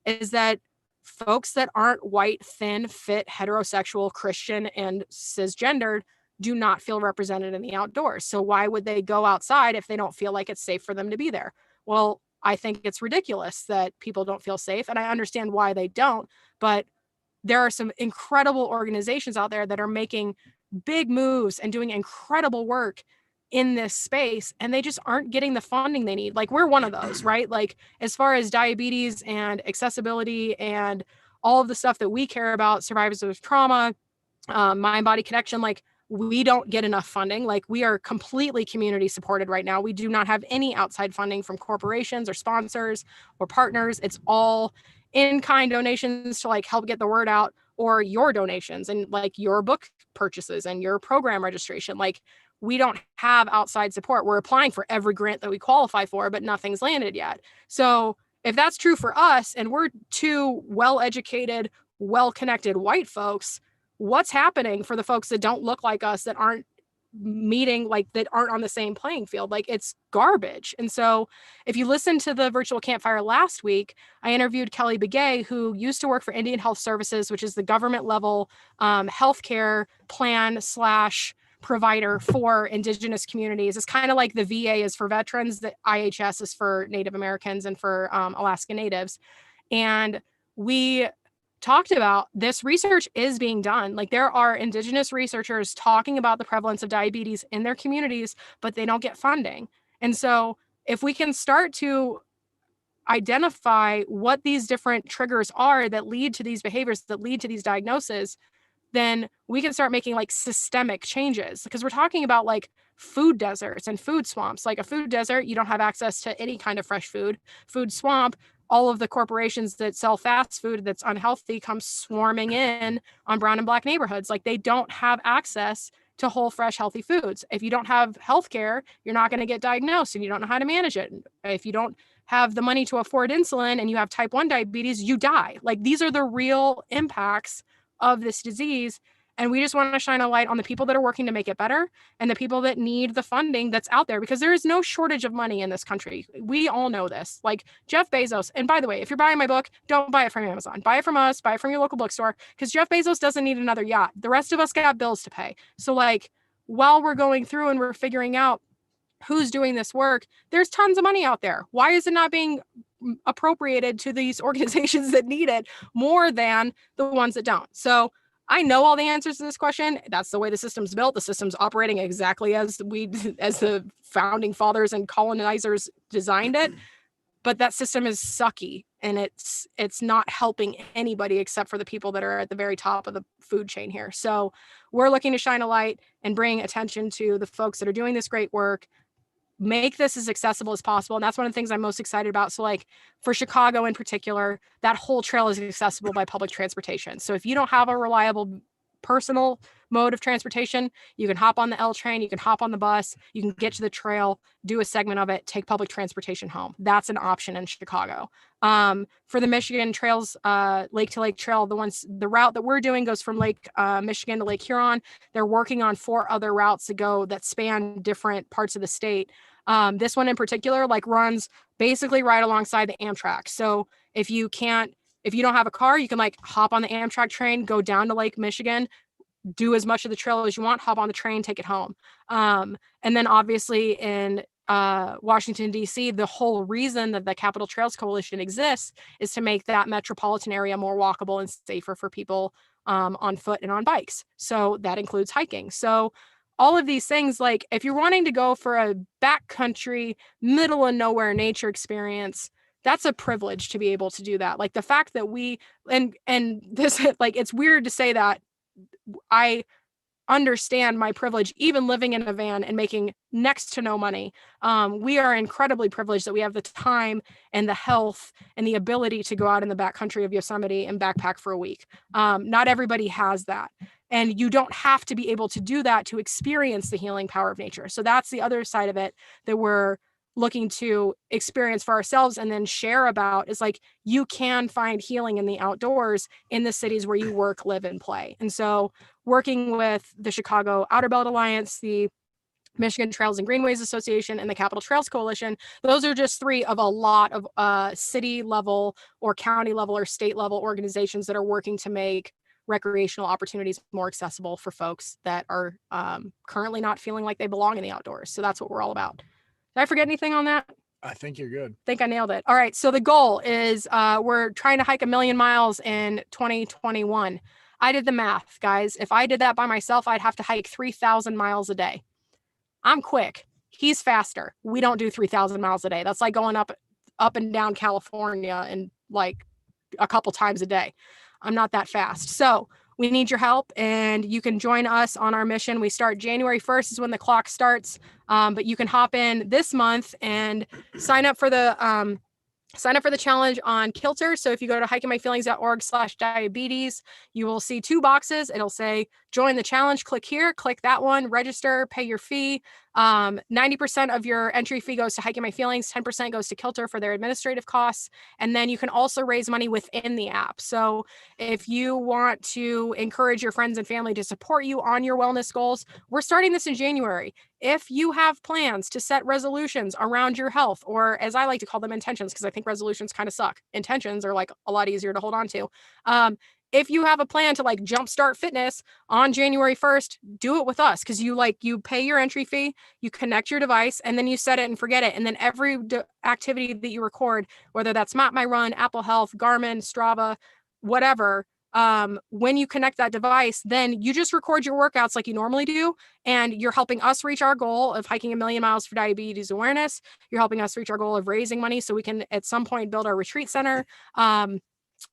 is that folks that aren't white, thin, fit, heterosexual, Christian, and cisgendered do not feel represented in the outdoors. So why would they go outside if they don't feel like it's safe for them to be there? Well, I think it's ridiculous that people don't feel safe, and I understand why they don't, but there are some incredible organizations out there that are making big moves and doing incredible work in this space, and they just aren't getting the funding they need. Like, we're one of those, right? Like, as far as diabetes and accessibility and all of the stuff that we care about, survivors of trauma, mind body connection, like, we don't get enough funding. Like, we are completely community supported right now. We do not have any outside funding from corporations or sponsors or partners. It's all in-kind donations to like help get the word out, or your donations and like your book purchases and your program registration. Like, we don't have outside support. We're applying for every grant that we qualify for, but nothing's landed yet. So if that's true for us and we're two well-educated, well-connected white folks, what's happening for the folks that don't look like us, that aren't meeting, like, that aren't on the same playing field? Like, it's garbage. And so if you listen to the virtual campfire last week, I interviewed Kelly Begay, who used to work for Indian Health Services, which is the government level healthcare plan slash provider for Indigenous communities. It's kind of like the VA is for veterans, the IHS is for Native Americans and for Alaska Natives. And we talked about this research is being done. Like, there are Indigenous researchers talking about the prevalence of diabetes in their communities, but they don't get funding. And so if we can start to identify what these different triggers are that lead to these behaviors, that lead to these diagnoses, then we can start making like systemic changes, because we're talking about like food deserts and food swamps. Like, a food desert, you don't have access to any kind of fresh food. Food swamp, all of the corporations that sell fast food that's unhealthy come swarming in on brown and black neighborhoods. Like, they don't have access to whole, fresh, healthy foods. If you don't have healthcare, you're not going to get diagnosed and you don't know how to manage it. If you don't have the money to afford insulin and you have type 1 diabetes, you die. Like, these are the real impacts of this disease. And we just want to shine a light on the people that are working to make it better and the people that need the funding that's out there, because there is no shortage of money in this country. We all know this. Like, Jeff Bezos, and by the way, if you're buying my book, don't buy it from Amazon. Buy it from us, buy it from your local bookstore, because Jeff Bezos doesn't need another yacht. The rest of us got bills to pay. So like, while we're going through and we're figuring out who's doing this work, there's tons of money out there. Why is it not being appropriated to these organizations that need it more than the ones that don't? So I know all the answers to this question. That's the way the system's built. The system's operating exactly as the founding fathers and colonizers designed it. But that system is sucky, and it's not helping anybody except for the people that are at the very top of the food chain here. So we're looking to shine a light and bring attention to the folks that are doing this great work, make this as accessible as possible. And that's one of the things I'm most excited about. So like, for Chicago in particular, that whole trail is accessible by public transportation. So if you don't have a reliable personal mode of transportation, you can hop on the L train, you can hop on the bus, you can get to the trail, do a segment of it, take public transportation home. That's an option in Chicago. For the Michigan trails, Lake to Lake Trail, the route that we're doing goes from Lake Michigan to Lake Huron. They're working on 4 other routes to go that span different parts of the state. This one in particular, like, runs basically right alongside the Amtrak. So if you can't If you don't have a car, you can like hop on the Amtrak train, go down to Lake Michigan, do as much of the trail as you want, hop on the train, take it home. And then obviously in Washington, D.C., the whole reason that the Capital Trails Coalition exists is to make that metropolitan area more walkable and safer for people on foot and on bikes. So that includes hiking. So all of these things, like if you're wanting to go for a backcountry, middle of nowhere nature experience, that's a privilege to be able to do that. Like the fact that we, and this, like, it's weird to say that. I understand my privilege, even living in a van and making next to no money. We are incredibly privileged that we have the time and the health and the ability to go out in the backcountry of Yosemite and backpack for a week. Not everybody has that. And you don't have to be able to do that to experience the healing power of nature. So that's the other side of it that we're looking to experience for ourselves and then share about, is like, you can find healing in the outdoors in the cities where you work, live, and play. And so working with the Chicago Outer Belt Alliance, the Michigan Trails and Greenways Association, and the Capital Trails Coalition, those are just three of a lot of city level or county level or state level organizations that are working to make recreational opportunities more accessible for folks that are currently not feeling like they belong in the outdoors. So that's what we're all about. Did I forget anything on that? I think you're good. I think I nailed it. All right. So the goal is we're trying to hike 1 million miles in 2021. I did the math, guys. If I did that by myself, I'd have to hike 3,000 miles a day. I'm quick. He's faster. We don't do 3,000 miles a day. That's like going up and down California and like a couple times a day. I'm not that fast. So we need your help, and you can join us on our mission. We start January 1st is when the clock starts. But you can hop in this month and sign up for the challenge on Kilter. So if you go to hikingmyfeelings.org/diabetes, you will see 2 boxes. It'll say join the challenge. Click here, click that one, register, pay your fee. 90% of your entry fee goes to Hiking My Feelings, 10% goes to Kilter for their administrative costs. And then you can also raise money within the app. So if you want to encourage your friends and family to support you on your wellness goals, we're starting this in January. If you have plans to set resolutions around your health, or as I like to call them, intentions, because I think resolutions kind of suck. Intentions are like a lot easier to hold on to. If you have a plan to like jumpstart fitness on January 1st, do it with us, because you pay your entry fee, you connect your device, and then you set it and forget it. And then every activity that you record, whether that's Map My Run, Apple Health, Garmin, Strava, whatever, when you connect that device, then you just record your workouts like you normally do. And you're helping us reach our goal of hiking 1 million miles for diabetes awareness. You're helping us reach our goal of raising money so we can at some point build our retreat center.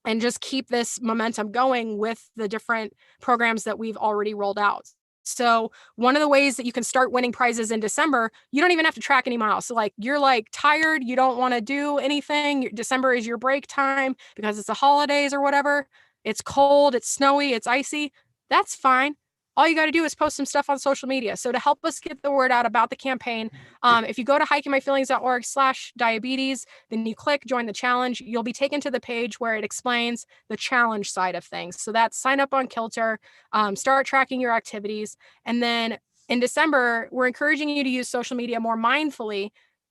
And just keep this momentum going with the different programs that we've already rolled out. So one of the ways that you can start winning prizes in December, you don't even have to track any miles. So like you're like tired, you don't want to do anything. December is your break time because it's the holidays or whatever. It's cold, it's snowy, it's icy. That's fine. All you got to do is post some stuff on social media. So to help us get the word out about the campaign, if you go to hikingmyfeelings.org/diabetes, then you click join the challenge, you'll be taken to the page where it explains the challenge side of things. So that's sign up on Kilter, start tracking your activities. And then in December, we're encouraging you to use social media more mindfully.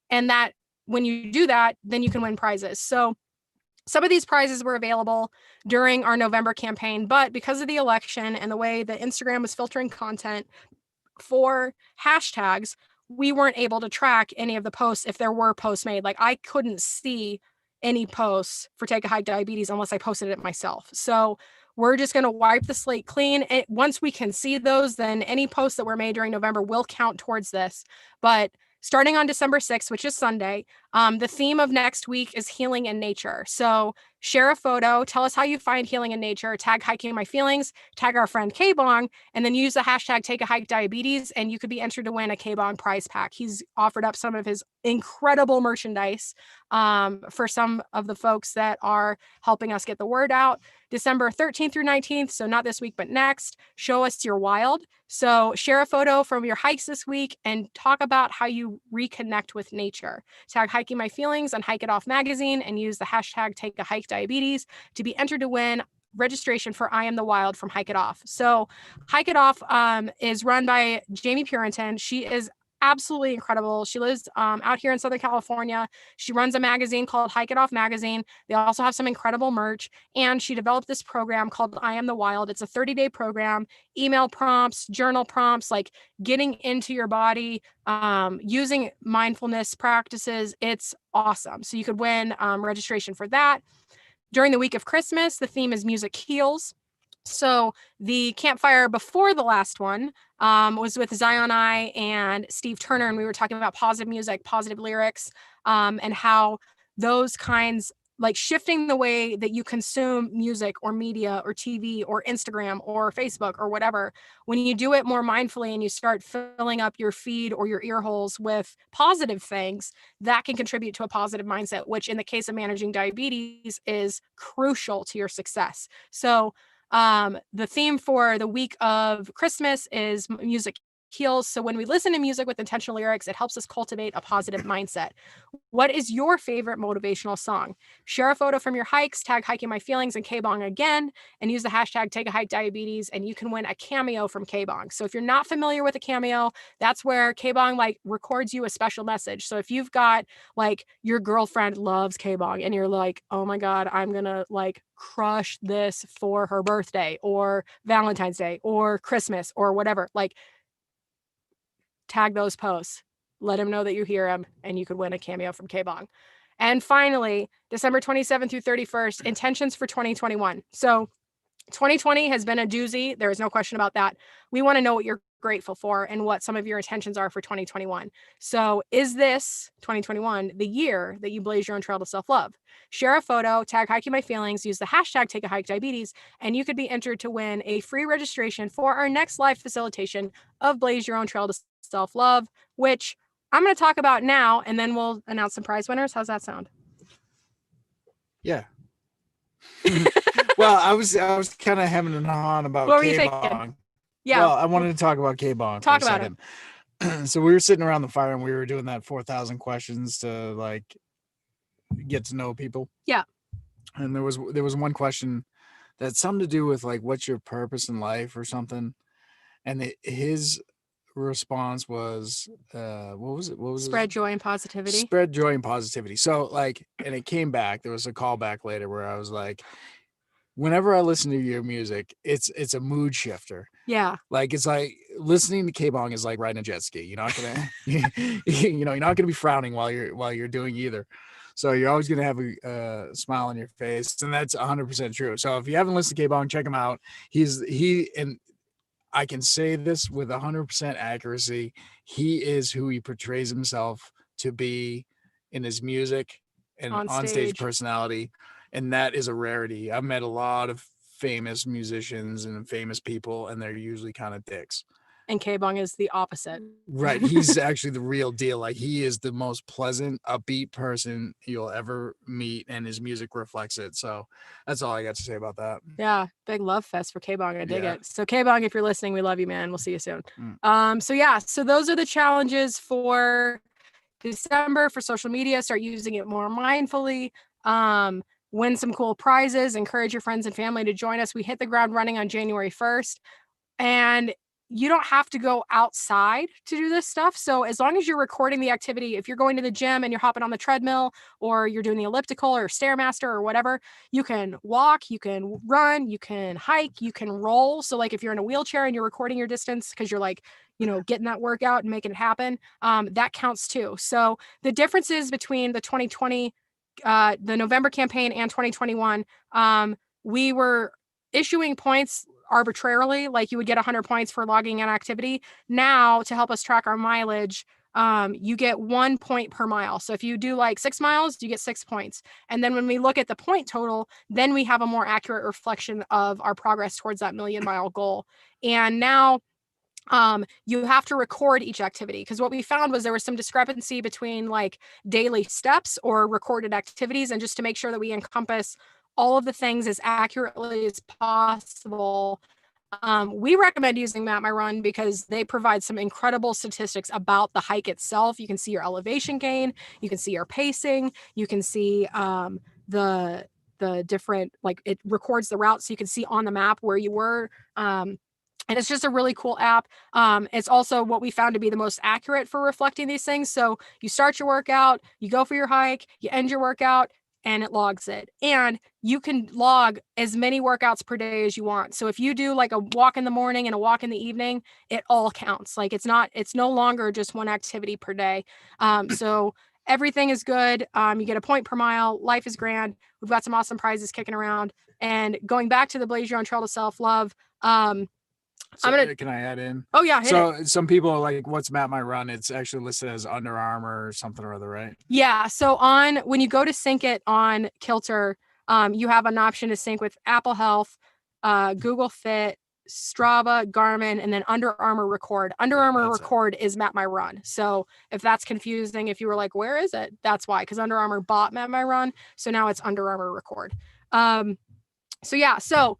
And that when you do that, then you can win prizes. So some of these prizes were available during our November campaign, but because of the election and the way that Instagram was filtering content for hashtags, we weren't able to track any of the posts if there were posts made. Like I couldn't see any posts for Take a Hike Diabetes unless I posted it myself. So we're just going to wipe the slate clean. And once we can see those, then any posts that were made during November will count towards this. But starting on December 6th, which is Sunday, the theme of next week is healing in nature. So share a photo, tell us how you find healing in nature, tag Hiking My Feelings, tag our friend K-Bong, and then use the hashtag Take a Hike Diabetes, and you could be entered to win a K-Bong prize pack. He's offered up some of his incredible merchandise for some of the folks that are helping us get the word out. December 13th through 19th, so not this week, but next, show us your wild. So share a photo from your hikes this week and talk about how you reconnect with nature. Tag Hiking My Feelings on Hike It Off magazine and use the hashtag Take a Hike Diabetes to be entered to win registration for I Am the Wild from Hike It Off. So Hike It Off is run by Jamie Purinton. She is absolutely incredible. She lives out here in Southern California. She runs a magazine called Hike It Off Magazine. They also have some incredible merch. And she developed this program called I Am the Wild. It's a 30-day program, email prompts, journal prompts, like getting into your body, using mindfulness practices. It's awesome. So you could win registration for that. During the week of Christmas, the theme is Music Heals. So the campfire before the last one was with Zion I and Steve Turner, and we were talking about positive music, positive lyrics, and how those kinds, like shifting the way that you consume music or media or TV or Instagram or Facebook or whatever, when you do it more mindfully and you start filling up your feed or your ear holes with positive things, that can contribute to a positive mindset, which in the case of managing diabetes is crucial to your success. So the theme for the week of Christmas is music heals. So when we listen to music with intentional lyrics, it helps us cultivate a positive mindset. What is your favorite motivational song? Share a photo from your hikes, tag Hiking My Feelings and K-Bong again, and use the hashtag Take a Hike Diabetes, and you can win a cameo from K-Bong. So if you're not familiar with a cameo, that's where K-Bong like records you a special message. So if you've got like your girlfriend loves K-Bong and you're like, oh my God, I'm gonna like crush this for her birthday or Valentine's Day or Christmas or whatever, like tag those posts, let him know that you hear him, and you could win a cameo from K-Bong. And finally, December 27th through 31st, intentions for 2021. So 2020 has been a doozy. There is no question about that. We want to know what you're grateful for and what some of your intentions are for 2021. So is this 2021 the year that you blaze your own trail to self-love? Share a photo, tag Hiking My Feelings, use the hashtag Take a Hike Diabetes, and you could be entered to win a free registration for our next live facilitation of Blaze Your Own Trail to Self-Love, which I'm going to talk about now, and then we'll announce some prize winners. How's that sound? Yeah. Well, I was kind of having an on about What were you K-Bong. thinking? Yeah. Well, I wanted to talk about K-Bong for a second. So we were sitting around the fire and we were doing that 4,000 questions to like get to know people. Yeah. And there was one question that's something to do with like, what's your purpose in life or something. And his response was, what was it? Spread joy and positivity. Spread joy and positivity. So like, and it came back, there was a callback later where I was like, whenever I listen to your music, it's a mood shifter. Yeah. Like it's like listening to K-Bong is like riding a jet ski. You're not gonna, you're not gonna be frowning while you're doing either. So you're always gonna have a smile on your face, and that's 100% true. So if you haven't listened to K-Bong, check him out. And I can say this with 100% accuracy. He is who he portrays himself to be in his music and on stage personality. And that is a rarity. I've met a lot of famous musicians and famous people, and they're usually kind of dicks. And K-Bong is the opposite. Right. He's actually the real deal. Like he is the most pleasant, upbeat person you'll ever meet, and his music reflects it. So that's all I got to say about that. Yeah. Big love fest for K-Bong. I dig it. So K-Bong, if you're listening, we love you, man. We'll see you soon. So those are the challenges for December for social media. Start using it more mindfully. Win some cool prizes. Encourage your friends and family to join us. We hit the ground running on January 1st. And you don't have to go outside to do this stuff. So as long as you're recording the activity, if you're going to the gym and you're hopping on the treadmill or you're doing the elliptical or Stairmaster or whatever, you can walk, you can run, you can hike, you can roll. So like if you're in a wheelchair and you're recording your distance because you're like, getting that workout and making it happen, that counts too. So the differences between the 2020, the November campaign and 2021, we were issuing points arbitrarily, like you would get 100 points for logging an activity. Now, to help us track our mileage, you get 1 point per mile. So if you do like 6 miles, you get 6 points. And then when we look at the point total, then we have a more accurate reflection of our progress towards that 1,000,000-mile goal. And now you have to record each activity, because what we found was there was some discrepancy between like daily steps or recorded activities. And just to make sure that we encompass all of the things as accurately as possible, we recommend using Map My Run because they provide some incredible statistics about the hike itself. You can see your elevation gain, you can see your pacing, you can see the different, like it records the route, so you can see on the map where you were And it's just a really cool app. It's also what we found to be the most accurate for reflecting these things. So you start your workout, you go for your hike, you end your workout, and it logs it. And you can log as many workouts per day as you want. So if you do like a walk in the morning and a walk in the evening, it all counts. Like it's no longer just one activity per day. So everything is good. You get a point per mile. Life is grand. We've got some awesome prizes kicking around. And going back to the Blaze Your Own Trail to Self-Love, so can I add in? Oh yeah. So some people are like, what's Map My Run? It's actually listed as Under Armour or something or other, right? Yeah. So when you go to sync it on Kilter, you have an option to sync with Apple Health, Google Fit, Strava, Garmin, and then Under Armour Record. Under Armour Record is Map My Run. So if that's confusing, if you were like, where is it? That's why, because Under Armour bought Map My Run. So now it's Under Armour Record. So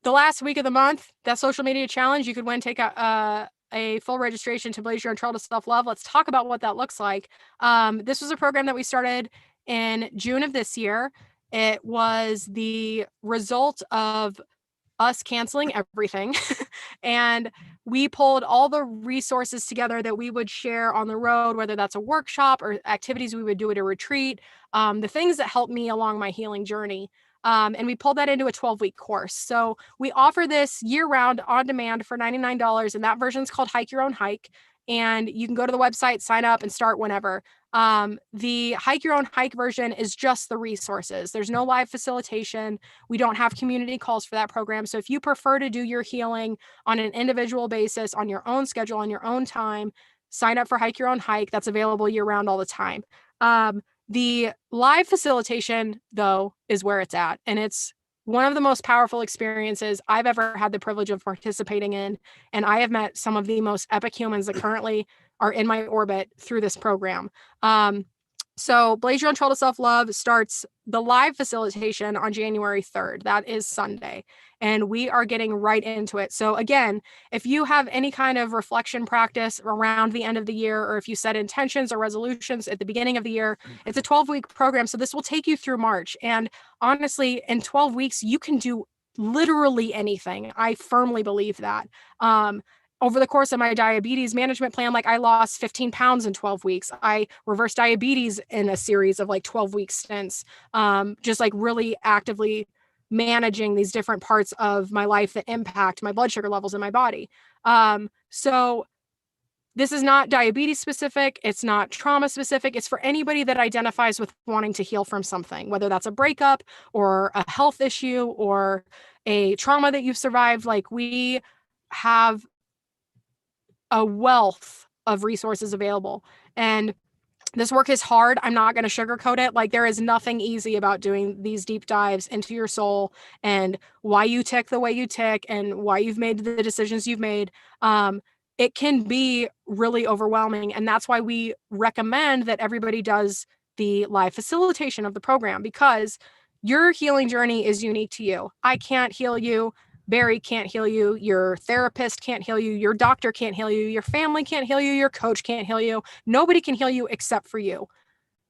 the last week of the month, that social media challenge, you could take a full registration to Blaze Your Own Trail to Self-Love. Let's talk about what that looks like. This was a program that we started in June of this year. It was the result of us canceling everything. And we pulled all the resources together that we would share on the road, whether that's a workshop or activities we would do at a retreat, the things that helped me along my healing journey. And we pulled that into a 12-week course. So we offer this year-round on demand for $99, and that version is called Hike Your Own Hike. And you can go to the website, sign up, and start whenever. The Hike Your Own Hike version is just the resources. There's no live facilitation. We don't have community calls for that program. So if you prefer to do your healing on an individual basis, on your own schedule, on your own time, sign up for Hike Your Own Hike. That's available year-round all the time. The live facilitation, though, is where it's at. And it's one of the most powerful experiences I've ever had the privilege of participating in. And I have met some of the most epic humans that currently are in my orbit through this program. So Blaze Your Own Trail to Self-Love starts the live facilitation on January 3rd. That is Sunday. And we are getting right into it. So again, if you have any kind of reflection practice around the end of the year, or if you set intentions or resolutions at the beginning of the year, it's a 12-week program. So this will take you through March. And honestly, in 12 weeks, you can do literally anything. I firmly believe that. Over the course of my diabetes management plan, like I lost 15 pounds in 12 weeks. I reversed diabetes in a series of like 12-week stints, just like really actively managing these different parts of my life that impact my blood sugar levels in my body. So this is not diabetes specific. It's not trauma specific. It's for anybody that identifies with wanting to heal from something, whether that's a breakup or a health issue or a trauma that you've survived. Like we have a wealth of resources available. And this work is hard. I'm not going to sugarcoat it. Like there is nothing easy about doing these deep dives into your soul and why you tick the way you tick and why you've made the decisions you've made. It can be really overwhelming. And that's why we recommend that everybody does the live facilitation of the program, because your healing journey is unique to you. I can't heal you. Barry can't heal you. Your therapist can't heal you. Your doctor can't heal you. Your family can't heal you. Your coach can't heal you. Nobody can heal you except for you.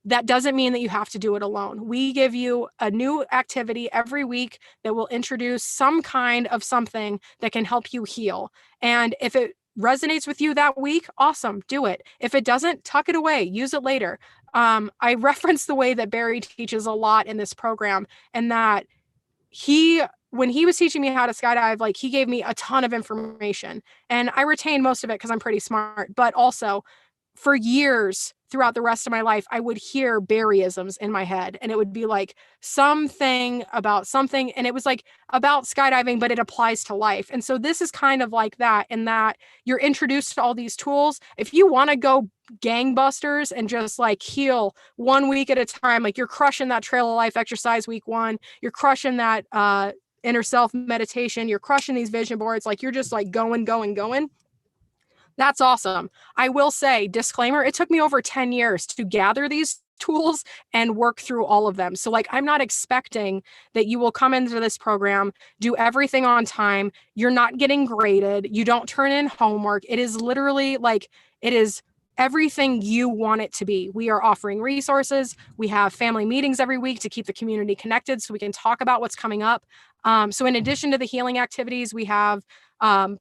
That doesn't mean that you have to do it alone. We give you a new activity every week that will introduce some kind of something that can help you heal. And if it resonates with you that week, awesome, do it. If it doesn't, tuck it away, use it later. I reference the way that Barry teaches a lot in this program, and that when he was teaching me how to skydive, like he gave me a ton of information and I retained most of it because I'm pretty smart, but also for years throughout the rest of my life, I would hear Barryisms in my head, and it would be like something about something. And it was like about skydiving, but it applies to life. And so this is kind of like that, in that you're introduced to all these tools. If you want to go gangbusters and just like heal 1 week at a time, like you're crushing that trail of life exercise week 1, you're crushing that, inner self meditation, you're crushing these vision boards, like you're just like going. That's awesome. I will say, disclaimer, it took me over 10 years to gather these tools and work through all of them. So like, I'm not expecting that you will come into this program, do everything on time. You're not getting graded. You don't turn in homework. It is literally like, it is everything you want it to be. We are offering resources. We have family meetings every week to keep the community connected so we can talk about what's coming up. So in addition to the healing activities, we have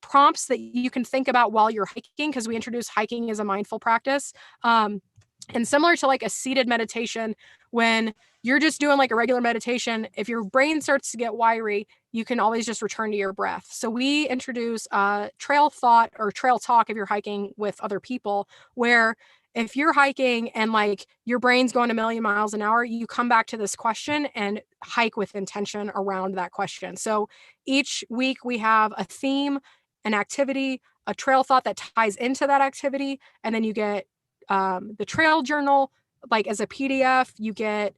prompts that you can think about while you're hiking, because we introduce hiking as a mindful practice. And similar to like a seated meditation, when you're just doing like a regular meditation, if your brain starts to get wiry, you can always just return to your breath. So we introduce trail thought or trail talk if you're hiking with other people, where if you're hiking and like your brain's going a million miles an hour, you come back to this question and hike with intention around that question. So each week we have a theme, an activity, a trail thought that ties into that activity, and then you get the trail journal like as a PDF. You get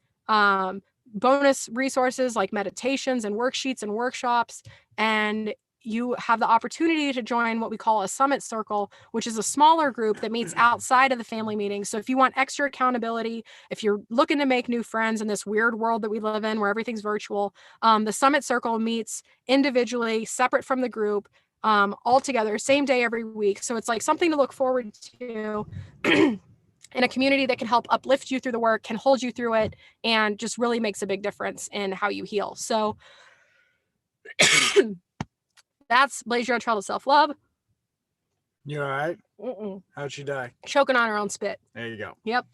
bonus resources like meditations and worksheets and workshops, and you have the opportunity to join what we call a summit circle, which is a smaller group that meets outside of the family meeting. So if you want extra accountability, if you're looking to make new friends in this weird world that we live in where everything's virtual, the summit circle meets individually, separate from the group, all together, same day every week. So it's like something to look forward to. In a community that can help uplift you through the work, can hold you through it, and just really makes a big difference in how you heal. So that's Blaze Your Own Trail to Self-Love. You all right? How'd she die? Choking on her own spit. There you go. Yep.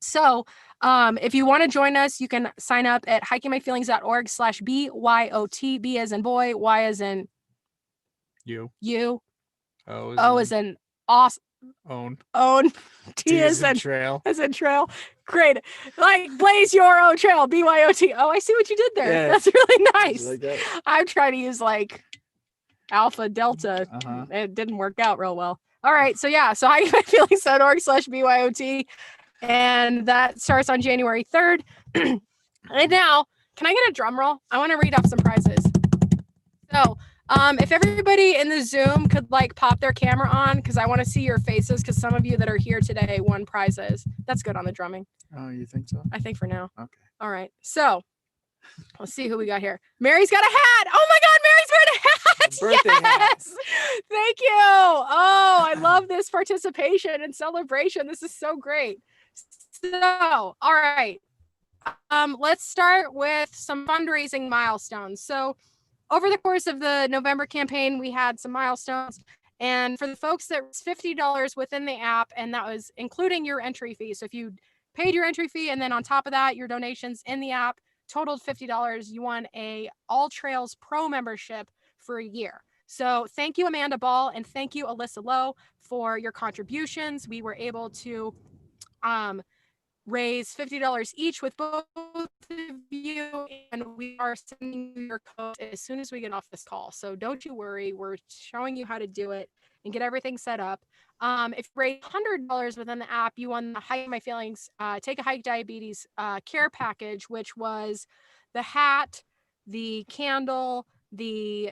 So if you want to join us, you can sign up at hikingmyfeelings.org/BYOT. B as in boy, Y as in you. O as in awesome. Own. T as in trail. As in trail. Great. Like blaze your own trail. BYOT. Oh, I see what you did there. Yeah. That's really nice. Like that. I'm trying to use like alpha delta. It didn't work out real well. All right. So yeah. So hikingmyfeelings.org/BYOT. And that starts on January 3rd. And now, can I get a drum roll? I want to read off some prizes. So if everybody in the Zoom could like pop their camera on, because I want to see your faces, because some of you that are here today won prizes. That's good on the drumming. Oh, you think so? I think for now. Okay. All right. So let's see who we got here. Mary's got a hat. Oh my God, Mary's wearing a hat. Birthday yes. Hat. Thank you. Oh, I love this participation and celebration. This is so great. So, all right. Let's start with some fundraising milestones. So over the course of the November campaign, we had some milestones. And for the folks that was $50 within the app, and that was including your entry fee. So if you paid your entry fee and then on top of that, your donations in the app totaled $50, you won a All Trails Pro membership for a year. So thank you, Amanda Ball, and thank you, Alyssa Lowe, for your contributions. We were able to raise $50 each with both of you, and we are sending you your code as soon as we get off this call. So don't you worry, we're showing you how to do it and get everything set up. If you raise $100 within the app, you won the Hike My Feelings Take a Hike Diabetes care package, which was the hat, the candle, the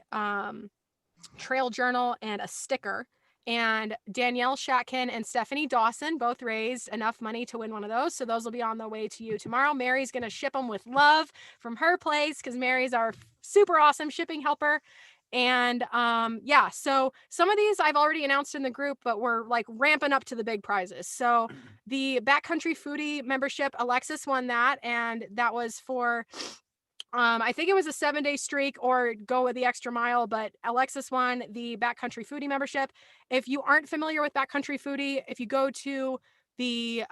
trail journal, and a sticker. And Danielle Shatkin and Stephanie Dawson both raised enough money to win one of those. So those will be on the way to you tomorrow. Mary's going to ship them with love from her place, because Mary's our super awesome shipping helper. And yeah, so some of these I've already announced in the group, but we're like ramping up to the big prizes. So the Backcountry Foodie membership, Alexis won that. And that was for I think it was a 7-day streak or go with the extra mile, but Alexis won the Backcountry Foodie membership. If you aren't familiar with Backcountry Foodie, if you go to the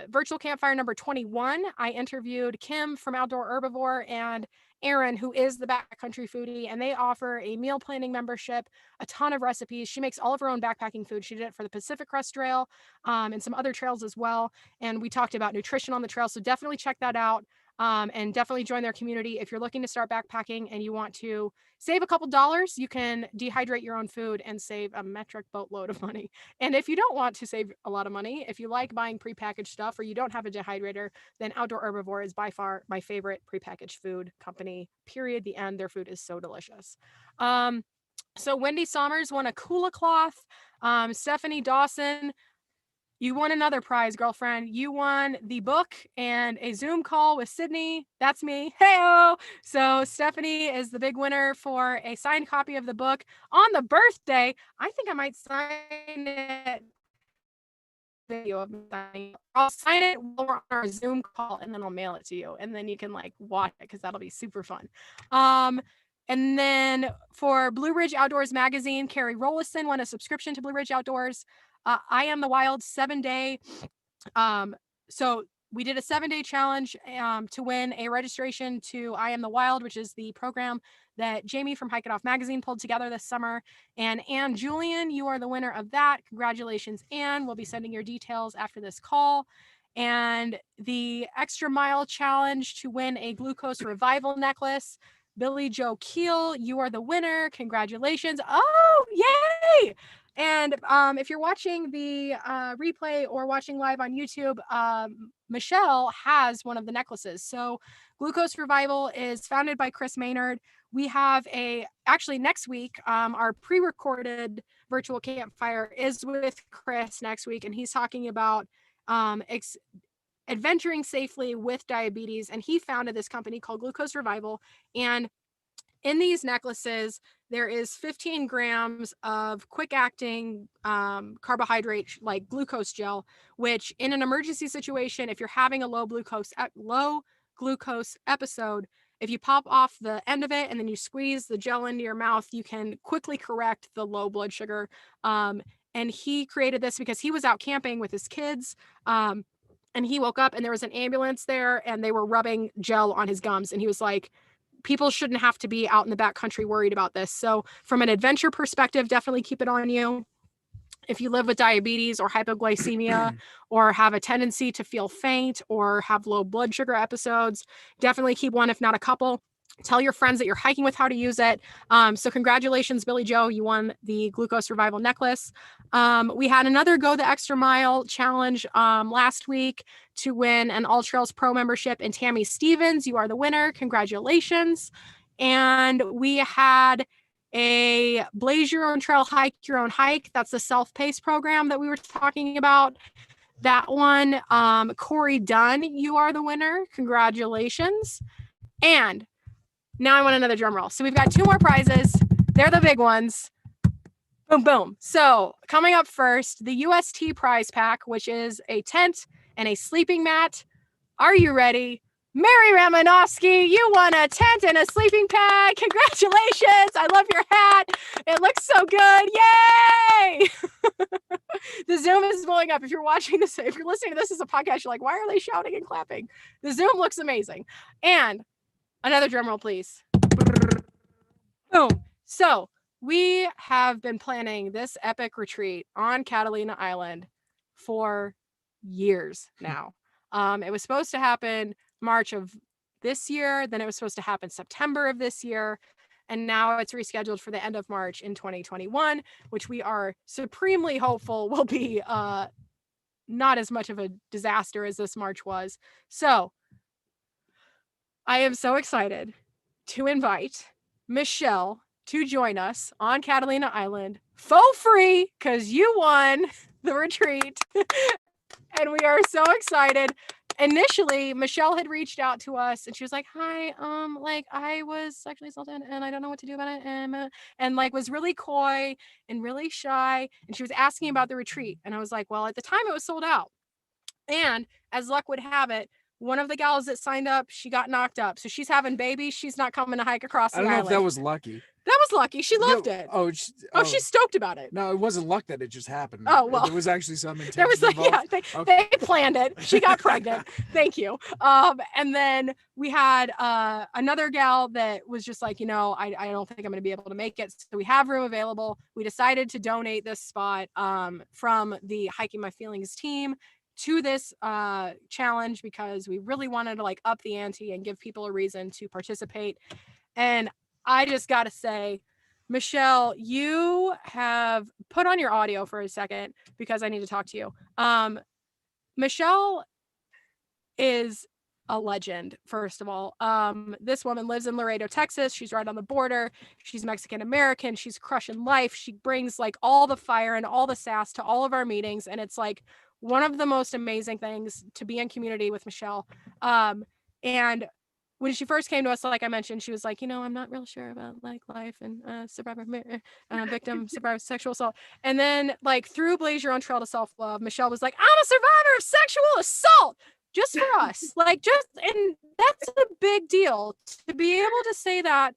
virtual campfire number 21, I interviewed Kim from Outdoor Herbivore and Erin, who is the Backcountry Foodie, and they offer a meal planning membership, a ton of recipes. She makes all of her own backpacking food. She did it for the Pacific Crest Trail and some other trails as well. And we talked about nutrition on the trail. So definitely check that out. And definitely join their community. If you're looking to start backpacking and you want to save a couple dollars, you can dehydrate your own food and save a metric boatload of money. And if you don't want to save a lot of money, if you like buying prepackaged stuff or you don't have a dehydrator, then Outdoor Herbivore is by far my favorite prepackaged food company, period. The end. Their food is so delicious. So Wendy Sommers won a Kula cloth. Stephanie Dawson, you won another prize, girlfriend. You won the book and a Zoom call with Sydney. That's me. Hey-o! So Stephanie is the big winner for a signed copy of the book on the birthday. I think I might sign it video of me signing it. I'll sign it while we're on our Zoom call, and then I'll mail it to you, and then you can like watch it because that'll be super fun. And then for Blue Ridge Outdoors Magazine, Carrie Rollison won a subscription to Blue Ridge Outdoors. I Am the Wild 7-day. So we did a 7-day challenge to win a registration to I Am the Wild, which is the program that Jamie from Hike It Off Magazine pulled together this summer. And Anne Julian, you are the winner of that. Congratulations, Anne. We'll be sending your details after this call. And the Extra Mile Challenge to win a Glucose Revival necklace. Billy Joe Keel, you are the winner. Congratulations. Oh, yay! And if you're watching the replay or watching live on YouTube, Michelle has one of the necklaces. So Glucose Revival is founded by Chris Maynard. We have actually next week, our pre-recorded virtual campfire is with Chris next week, and he's talking about adventuring safely with diabetes. And he founded this company called Glucose Revival. And in these necklaces, there is 15 grams of quick acting carbohydrate like glucose gel, which in an emergency situation, if you're having a low glucose episode, if you pop off the end of it and then you squeeze the gel into your mouth, you can quickly correct the low blood sugar. And he created this because he was out camping with his kids. And he woke up and there was an ambulance there and they were rubbing gel on his gums. And he was like, people shouldn't have to be out in the backcountry worried about this. So from an adventure perspective, definitely keep it on you. If you live with diabetes or hypoglycemia or have a tendency to feel faint or have low blood sugar episodes, definitely keep one, if not a couple. Tell your friends that you're hiking with how to use it. So congratulations, Billy Joe. You won the Glucose Revival necklace. We had another Go the Extra Mile challenge last week to win an All Trails Pro membership. And Tammy Stevens, you are the winner. Congratulations. And we had a Blaze Your Own Trail, Hike Your Own Hike. That's the self-paced program that we were talking about. That one, Corey Dunn, you are the winner. Congratulations. And now I want another drum roll. So we've got 2 more prizes. They're the big ones. Boom, boom. So coming up first, the Ust Prize Pack, which is a tent and a sleeping mat. Are you ready? Mary Ramanovsky, you won a tent and a sleeping pad. Congratulations. I love your hat. It looks so good. Yay! The Zoom is blowing up. If you're watching this, if you're listening to this as a podcast, you're like, why are they shouting and clapping? The Zoom looks amazing. And another drum roll, please. Boom. So we have been planning this epic retreat on Catalina Island for years now. It was supposed to happen March of this year. Then it was supposed to happen September of this year. And now it's rescheduled for the end of March in 2021, which we are supremely hopeful will be not as much of a disaster as this March was. So I am so excited to invite Michelle to join us on Catalina Island for free because you won the retreat. And we are so excited. Initially, Michelle had reached out to us and she was like, hi, like I was sexually assaulted and I don't know what to do about it. And like was really coy and really shy. And she was asking about the retreat. And I was like, well, at the time it was sold out. And as luck would have it, one of the gals that signed up, she got knocked up. So she's having babies. She's not coming to hike across the island. I don't know if that was lucky. That was lucky. She loved it. She's stoked about it. No, it wasn't luck that it just happened. Oh, well. There was actually some intention There was involved. They planned it. She got pregnant. Thank you. And then we had another gal that was just like, I don't think I'm going to be able to make it. So we have room available. We decided to donate this spot from the Hiking My Feelings team to this challenge because we really wanted to like up the ante and give people a reason to participate. And I just got to say, Michelle, you have put on your audio for a second because I need to talk to you. Michelle is a legend, first of all. This woman lives in Laredo, Texas. She's right on the border. She's Mexican American. She's crushing life. She brings like all the fire and all the sass to all of our meetings. And it's like one of the most amazing things to be in community with Michelle. And when she first came to us, like I mentioned, she was like, I'm not real sure about like life and victim survivor sexual assault. And then like through Blaze Your Own Trail to Self-Love, Michelle was like, I'm a survivor of sexual assault just for us. And that's a big deal. To be able to say that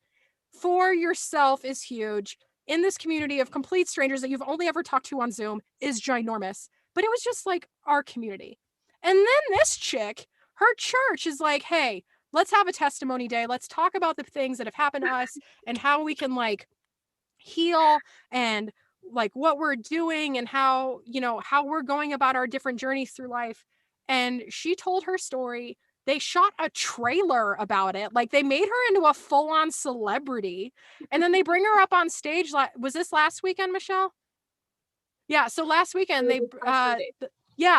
for yourself is huge. In this community of complete strangers that you've only ever talked to on Zoom is ginormous. But it was just like our community. And then this chick, her church is like, hey, let's have a testimony day. Let's talk about the things that have happened to us and how we can like heal and like what we're doing and how we're going about our different journeys through life. And she told her story. They shot a trailer about it. Like they made her into a full-on celebrity. And then they bring her up on stage. Was this last weekend, Michelle? Yeah. So last weekend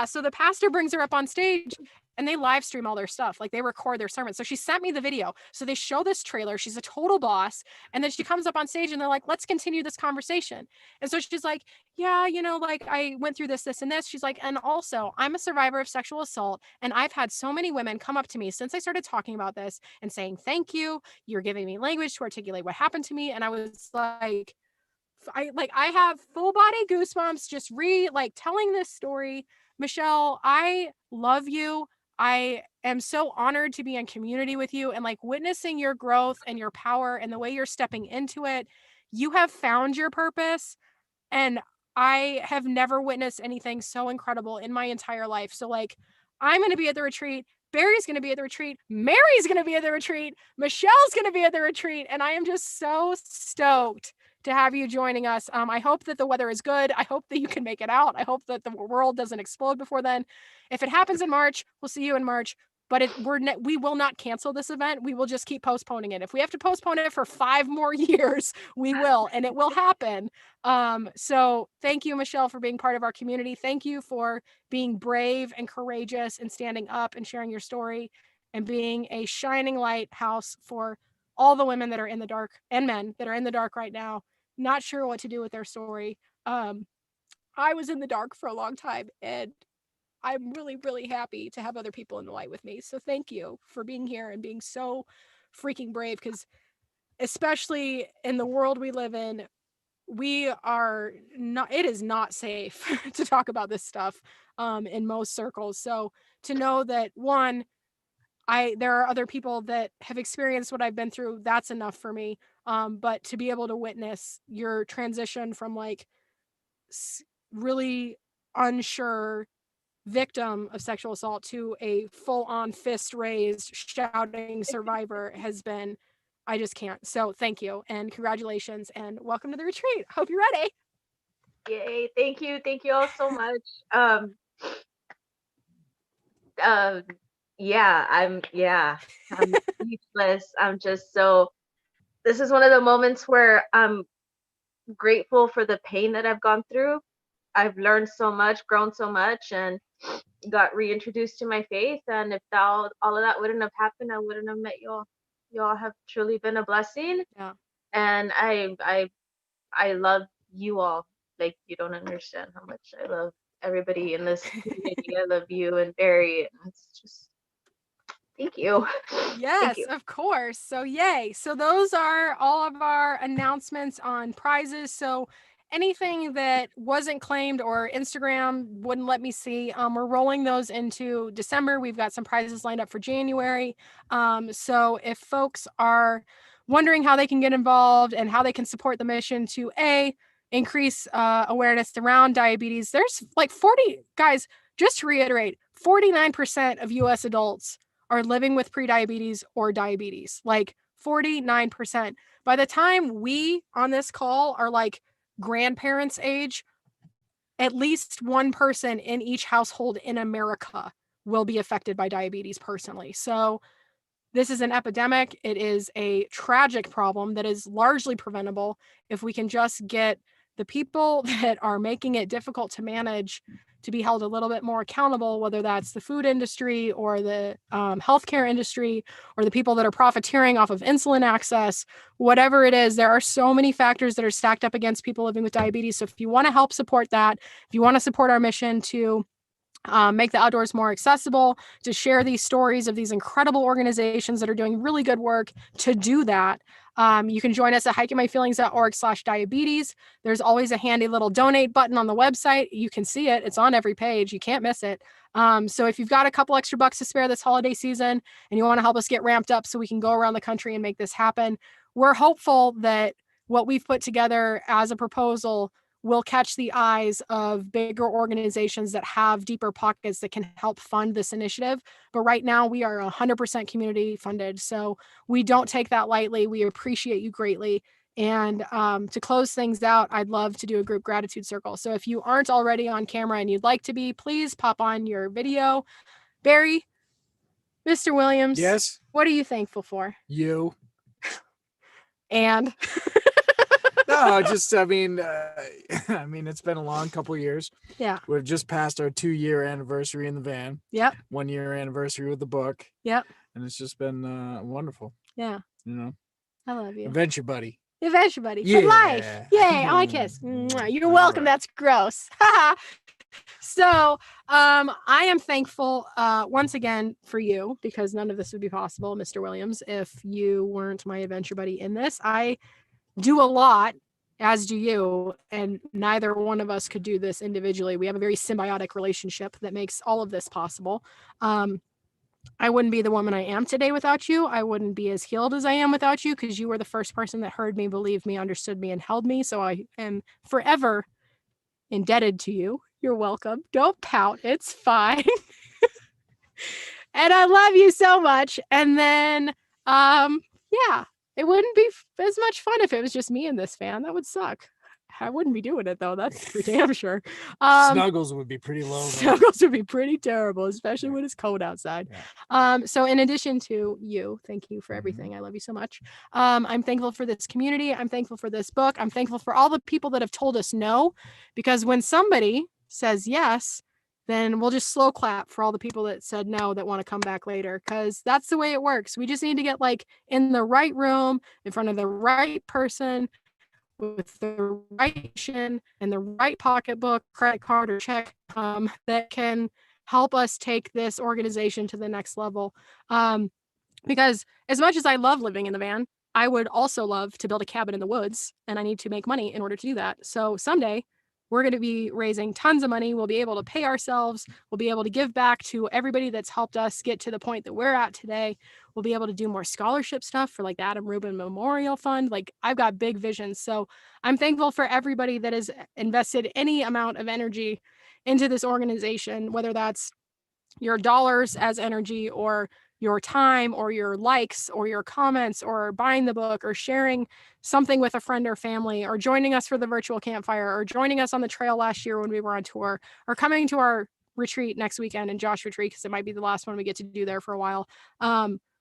so the pastor brings her up on stage and they live stream all their stuff. Like they record their sermons. So she sent me the video. So they show this trailer. She's a total boss. And then she comes up on stage and they're like, let's continue this conversation. And so she's like, yeah, like I went through this, and this. She's like, and also I'm a survivor of sexual assault. And I've had so many women come up to me since I started talking about this and saying, thank you. You're giving me language to articulate what happened to me. And I was like, I have full body goosebumps just telling this story. Michelle, I love you. I am so honored to be in community with you and like witnessing your growth and your power and the way you're stepping into it. You have found your purpose, and I have never witnessed anything so incredible in my entire life. So like, I'm going to be at the retreat. Barry's going to be at the retreat. Mary's going to be at the retreat. Michelle's going to be at the retreat. And I am just so stoked to have you joining us. I hope that the weather is good. I hope that you can make it out. I hope that the world doesn't explode before then. If it happens in March, we'll see you in March. But we will not cancel this event. We will just keep postponing it. If we have to postpone it for 5 more years, we will, and it will happen. So thank you, Michelle, for being part of our community. Thank you for being brave and courageous and standing up and sharing your story and being a shining lighthouse for all the women that are in the dark and men that are in the dark right now, not sure what to do with their story. I was in the dark for a long time, and I'm really, really happy to have other people in the light with me. So thank you for being here and being so freaking brave, because especially in the world we live in, it is not safe to talk about this stuff in most circles. So to know that there are other people that have experienced what I've been through, that's enough for me. But to be able to witness your transition from like really unsure victim of sexual assault to a full-on fist raised shouting survivor I just can't. So thank you and congratulations and welcome to the retreat. Hope you're ready. Yay. Thank you all so much. I'm speechless. This is one of the moments where I'm grateful for the pain that I've gone through. I've learned so much, grown so much, and got reintroduced to my faith. And if all of that wouldn't have happened, I wouldn't have met y'all. Y'all have truly been a blessing. Yeah. And I love you all. Like, you don't understand how much I love everybody in this community. I love you and Barry. And it's just, thank you. Yes, Thank you. of course. So yay. So those are all of our announcements on prizes. So anything that wasn't claimed or Instagram wouldn't let me see, we're rolling those into December. We've got some prizes lined up for January. So if folks are wondering how they can get involved and how they can support the mission to increase awareness around diabetes, there's like 40 guys, just to reiterate, 49% of US adults are living with prediabetes or diabetes, like 49%. By the time we on this call are like grandparents' age, at least one person in each household in America will be affected by diabetes personally. So this is an epidemic. It is a tragic problem that is largely preventable if we can just get the people that are making it difficult to manage to be held a little bit more accountable, whether that's the food industry or the healthcare industry or the people that are profiteering off of insulin access, whatever it is. There are so many factors that are stacked up against people living with diabetes. So if you want to help support that, if you want to support our mission to make the outdoors more accessible, to share these stories of these incredible organizations that are doing really good work. To do that, you can join us at hikingmyfeelings.org/diabetes. There's always a handy little donate button on the website. You can see it. It's on every page. You can't miss it. So if you've got a couple extra bucks to spare this holiday season and you want to help us get ramped up so we can go around the country and make this happen, we're hopeful that what we've put together as a proposal will catch the eyes of bigger organizations that have deeper pockets that can help fund this initiative. But right now we are 100% community funded. So we don't take that lightly. We appreciate you greatly. And to close things out, I'd love to do a group gratitude circle. So if you aren't already on camera and you'd like to be, please pop on your video. Barry, Mr. Williams. Yes. What are you thankful for? You. And No, just I mean, it's been a long couple of years. Yeah. We've just passed our 2-year anniversary in the van. Yep. 1-year anniversary with the book. Yep. And it's just been wonderful. Yeah. You know. I love you. Adventure buddy. Adventure buddy. Yeah. For life. Yay. I kiss. You're welcome. Right. That's gross. So I am thankful once again for you, because none of this would be possible, Mr. Williams, if you weren't my adventure buddy in this. I do a lot, as do you, and neither one of us could do this individually. We have a very symbiotic relationship that makes all of this possible. I wouldn't be the woman I am today without you. I wouldn't be as healed as I am without you, because you were the first person that heard me, believed me, understood me, and held me. So I am forever indebted to you. You're welcome. Don't pout. It's fine. And I love you so much. And then, yeah, it wouldn't be as much fun if it was just me in this van. That would suck. I wouldn't be doing it though. That's for damn sure. Snuggles would be pretty low. Snuggles would be pretty terrible, especially when it's cold outside. Yeah. So in addition to you, thank you for everything. I love you so much. I'm thankful for this community. I'm thankful for this book. I'm thankful for all the people that have told us no, because when somebody says yes, then we'll just slow clap for all the people that said no that want to come back later, because that's the way it works. We just need to get like in the right room, in front of the right person, with the right mission and the right pocketbook, credit card, or check that can help us take this organization to the next level. Because as much as I love living in the van, I would also love to build a cabin in the woods, and I need to make money in order to do that. So someday we're going to be raising tons of money. We'll be able to pay ourselves. We'll be able to give back to everybody that's helped us get to the point that we're at today. We'll be able to do more scholarship stuff for like the Adam Rubin Memorial Fund. Like, I've got big visions. So I'm thankful for everybody that has invested any amount of energy into this organization, whether that's your dollars as energy, or your time, or your likes, or your comments, or buying the book, or sharing something with a friend or family, or joining us for the virtual campfire, or joining us on the trail last year when we were on tour, or coming to our retreat next weekend in Josh Retreat, because it might be the last one we get to do there for a while.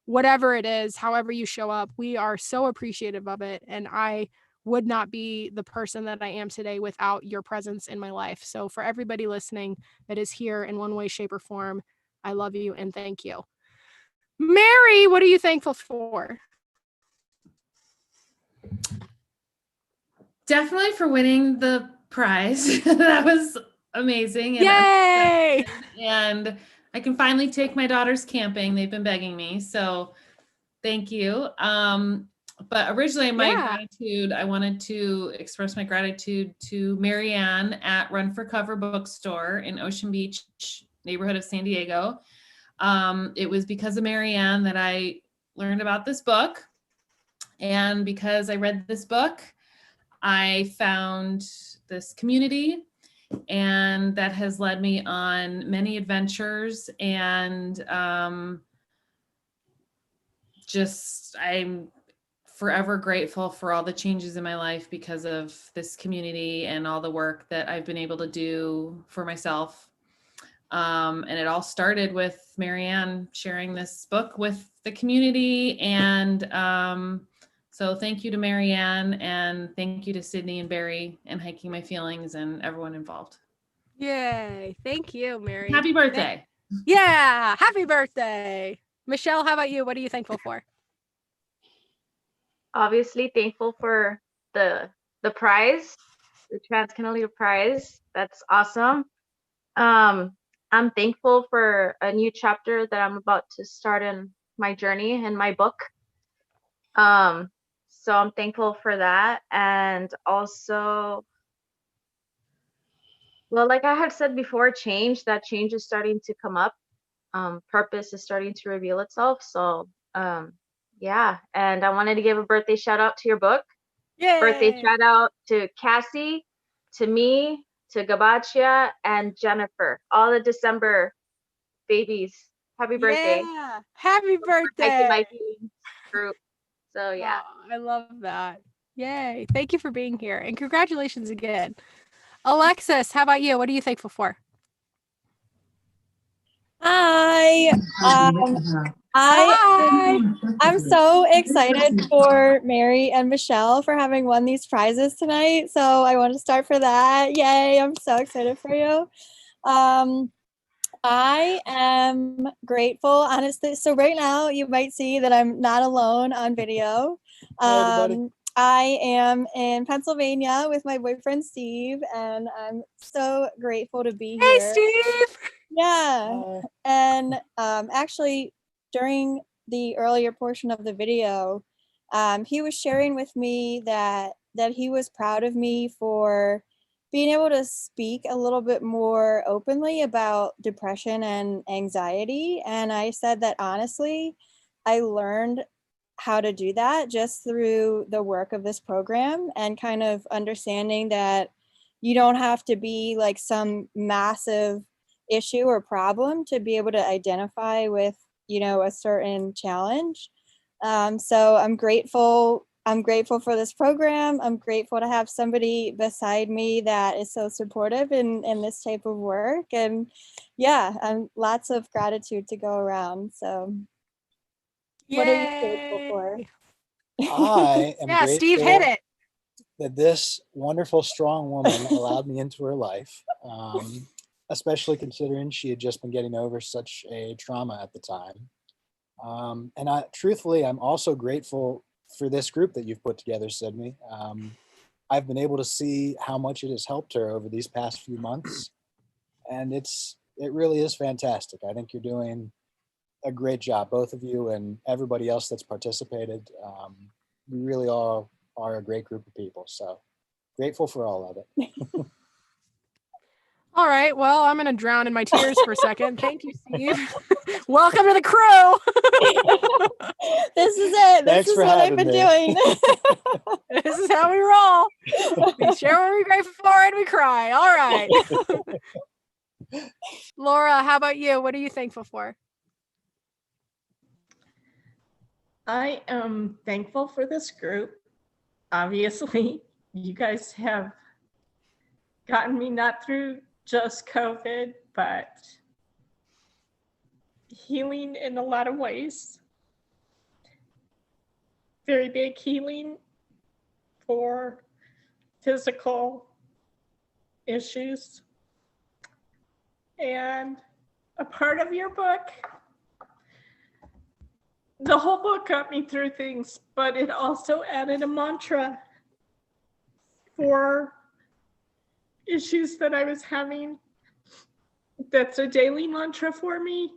Whatever it is, however you show up, we are so appreciative of it. And I would not be the person that I am today without your presence in my life. So for everybody listening that is here in one way, shape, or form, I love you and thank you. Mary, what are you thankful for? Definitely for winning the prize. That was amazing. Yay! And I can finally take my daughters camping. They've been begging me. So thank you. But originally my gratitude, I wanted to express my gratitude to Marianne at Run for Cover Bookstore in Ocean Beach neighborhood of San Diego. It was because of Marianne that I learned about this book. And because I read this book, I found this community, and that has led me on many adventures. And I'm forever grateful for all the changes in my life because of this community and all the work that I've been able to do for myself. And it all started with Marianne sharing this book with the community. And so thank you to Marianne, and thank you to Sydney and Barry and Hiking My Feelings and everyone involved. Yay. Thank you, Mary. Happy birthday. Yeah. Happy birthday. Michelle, how about you? What are you thankful for? Obviously thankful for the prize, the Trans Catalina prize. That's awesome. I'm thankful for a new chapter that I'm about to start in my journey in my book. So I'm thankful for that. And also, well, like I had said before, that change is starting to come up. Purpose is starting to reveal itself. So, yeah. And I wanted to give a birthday shout out to your book. Birthday Yay! shout out to Cassie, to me, to Gabachia, and Jennifer. All the December babies. Happy birthday. Yeah. Happy Protecting birthday. my feelings group. So yeah. Oh, I love that. Yay. Thank you for being here. And congratulations again. Alexis, how about you? What are you thankful for? Hi. Hi. I'm so excited for Mary and Michelle for having won these prizes tonight. So I want to start for that. Yay. I'm so excited for you. I am grateful, honestly. So right now you might see that I'm not alone on video. Hi, everybody. I am in Pennsylvania with my boyfriend Steve, and I'm so grateful to be Hey, here. Steve. Yeah. And actually, during the earlier portion of the video, he was sharing with me that he was proud of me for being able to speak a little bit more openly about depression and anxiety. And I said that honestly, I learned how to do that just through the work of this program and kind of understanding that you don't have to be like some massive issue or problem to be able to identify with, you know, a certain challenge. So I'm grateful for this program. I'm grateful to have somebody beside me that is so supportive in this type of work. And yeah, lots of gratitude to go around. So what are you grateful for? I am Yeah, Steve, hit grateful it. that this wonderful, strong woman allowed me into her life, especially considering she had just been getting over such a trauma at the time. And truthfully, I'm also grateful for this group that you've put together, Sydney. I've been able to see how much it has helped her over these past few months, and it really is fantastic. I think you're doing a great job, both of you and everybody else that's participated. We really are a great group of people. So grateful for all of it. All right. Well, I'm going to drown in my tears for a second. Thank you, Steve. Welcome to the crew. This is it. This Thanks is for what I've having been me. doing. This is how we roll. We share what we're grateful for and we cry. All right. Laura, how about you? What are you thankful for? I am thankful for this group. Obviously, you guys have gotten me not through just COVID, but healing in a lot of ways. Very big healing for physical issues. And a part of your book, the whole book got me through things, but it also added a mantra for issues that I was having. That's a daily mantra for me.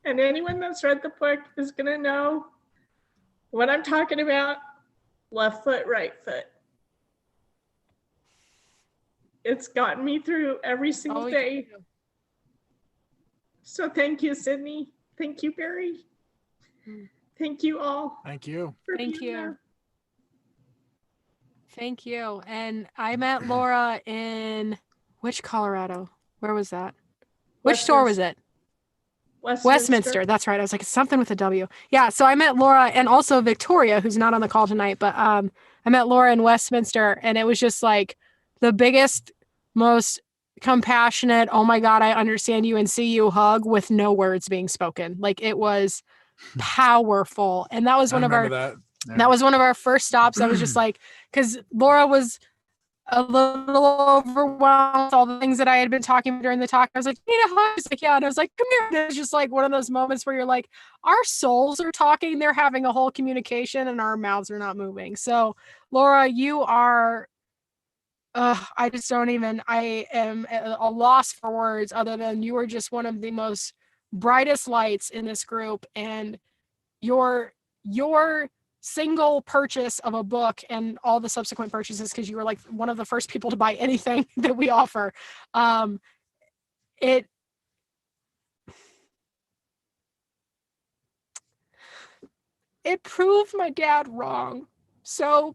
And anyone that's read the book is going to know what I'm talking about. Left foot, right foot. It's gotten me through every single day. So thank you, Sydney. Thank you, Barry. Thank you all. Thank you. Thank you. Thank you. And I met Laura in which Colorado? Where was that? Which store was it? Westminster. That's right. I was like, something with a W. Yeah. So I met Laura and also Victoria, who's not on the call tonight, but I met Laura in Westminster, and it was just like the biggest, most compassionate, oh my God, I understand you and see you hug with no words being spoken. Like it was powerful. And that was one of our that was one of our first stops. I was just like, because Laura was a little overwhelmed with all the things that I had been talking during the talk. I was like, you need a hug? She's like, yeah. And I was like, come here. And it's just like one of those moments where you're like, our souls are talking. They're having a whole communication and our mouths are not moving. So Laura, you are I just don't even, I am at a loss for words other than you are just one of the most brightest lights in this group, and your single purchase of a book and all the subsequent purchases, because you were like one of the first people to buy anything that we offer. It proved my dad wrong. So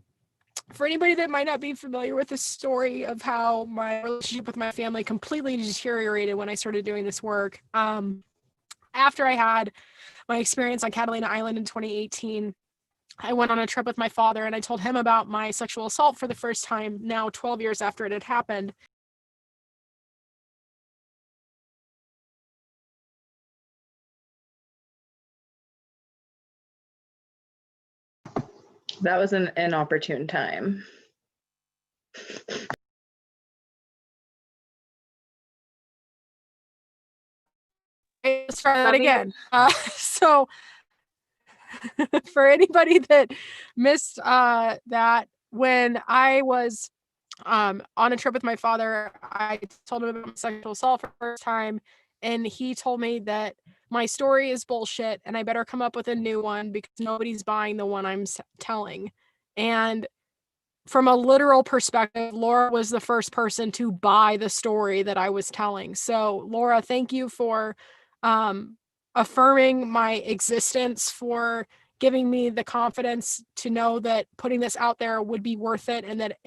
for anybody that might not be familiar with the story of how my relationship with my family completely deteriorated when I started doing this work, after I had my experience on Catalina Island in 2018, I went on a trip with my father and I told him about my sexual assault for the first time, now 12 years after it had happened. That was an inopportune time. Let's try that again. So for anybody that missed that, when I was on a trip with my father, I told him about my sexual assault for the first time, and he told me that my story is bullshit and I better come up with a new one because nobody's buying the one I'm telling. And from a literal perspective, Laura was the first person to buy the story that I was telling. So Laura, thank you for affirming my existence, for giving me the confidence to know that putting this out there would be worth it, and that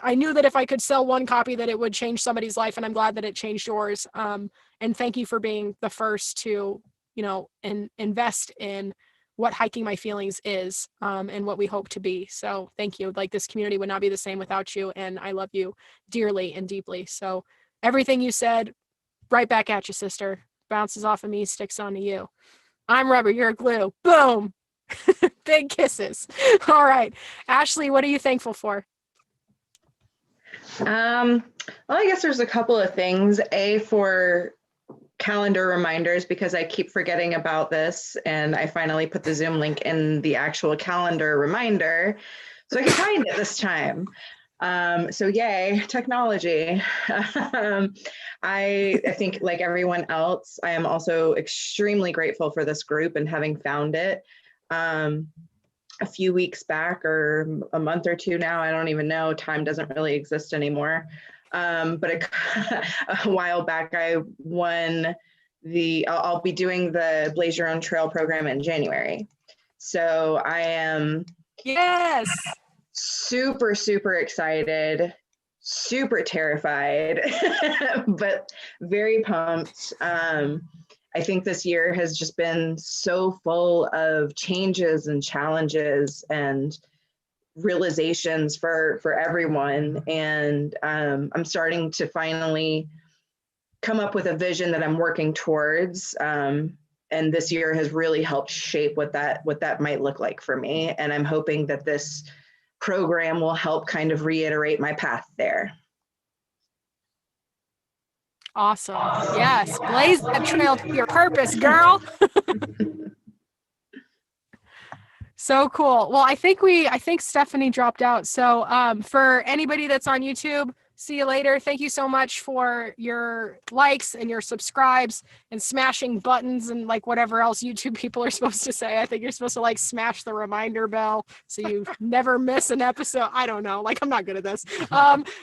I knew that if I could sell one copy that it would change somebody's life, and I'm glad that it changed yours. And thank you for being the first to, invest in what hiking my feelings is, and what we hope to be. So thank you. Like, this community would not be the same without you, and I love you dearly and deeply. So everything you said, right back at you, sister. Bounces off of me, sticks onto you. I'm rubber, you're glue. Boom. Big kisses. All right. Ashley, what are you thankful for? Well, I guess there's a couple of things. For calendar reminders, because I keep forgetting about this, and I finally put the Zoom link in the actual calendar reminder so I can find it this time. So yay, technology. I think, like everyone else, I am also extremely grateful for this group and having found it a few weeks back, or a month or two now, I don't even know, time doesn't really exist anymore. But a while back, I won I'll be doing the Blaze Your Own Trail program in January. So I am super, super excited, super terrified, but very pumped. I think this year has just been so full of changes and challenges and realizations for everyone. And I'm starting to finally come up with a vision that I'm working towards. And this year has really helped shape what that might look like for me. And I'm hoping that this program will help kind of reiterate my path there. Awesome. Yes. Blaze that trail to your purpose, girl. So cool. Well, I think Stephanie dropped out. So for anybody that's on YouTube, see you later. Thank you so much for your likes and your subscribes and smashing buttons and like whatever else YouTube people are supposed to say. I think you're supposed to like smash the reminder bell so you never miss an episode. I don't know. Like, I'm not good at this.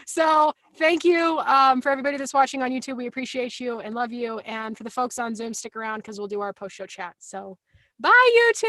So thank you for everybody that's watching on YouTube. We appreciate you and love you. And for the folks on Zoom, stick around because we'll do our post-show chat. So bye, YouTube.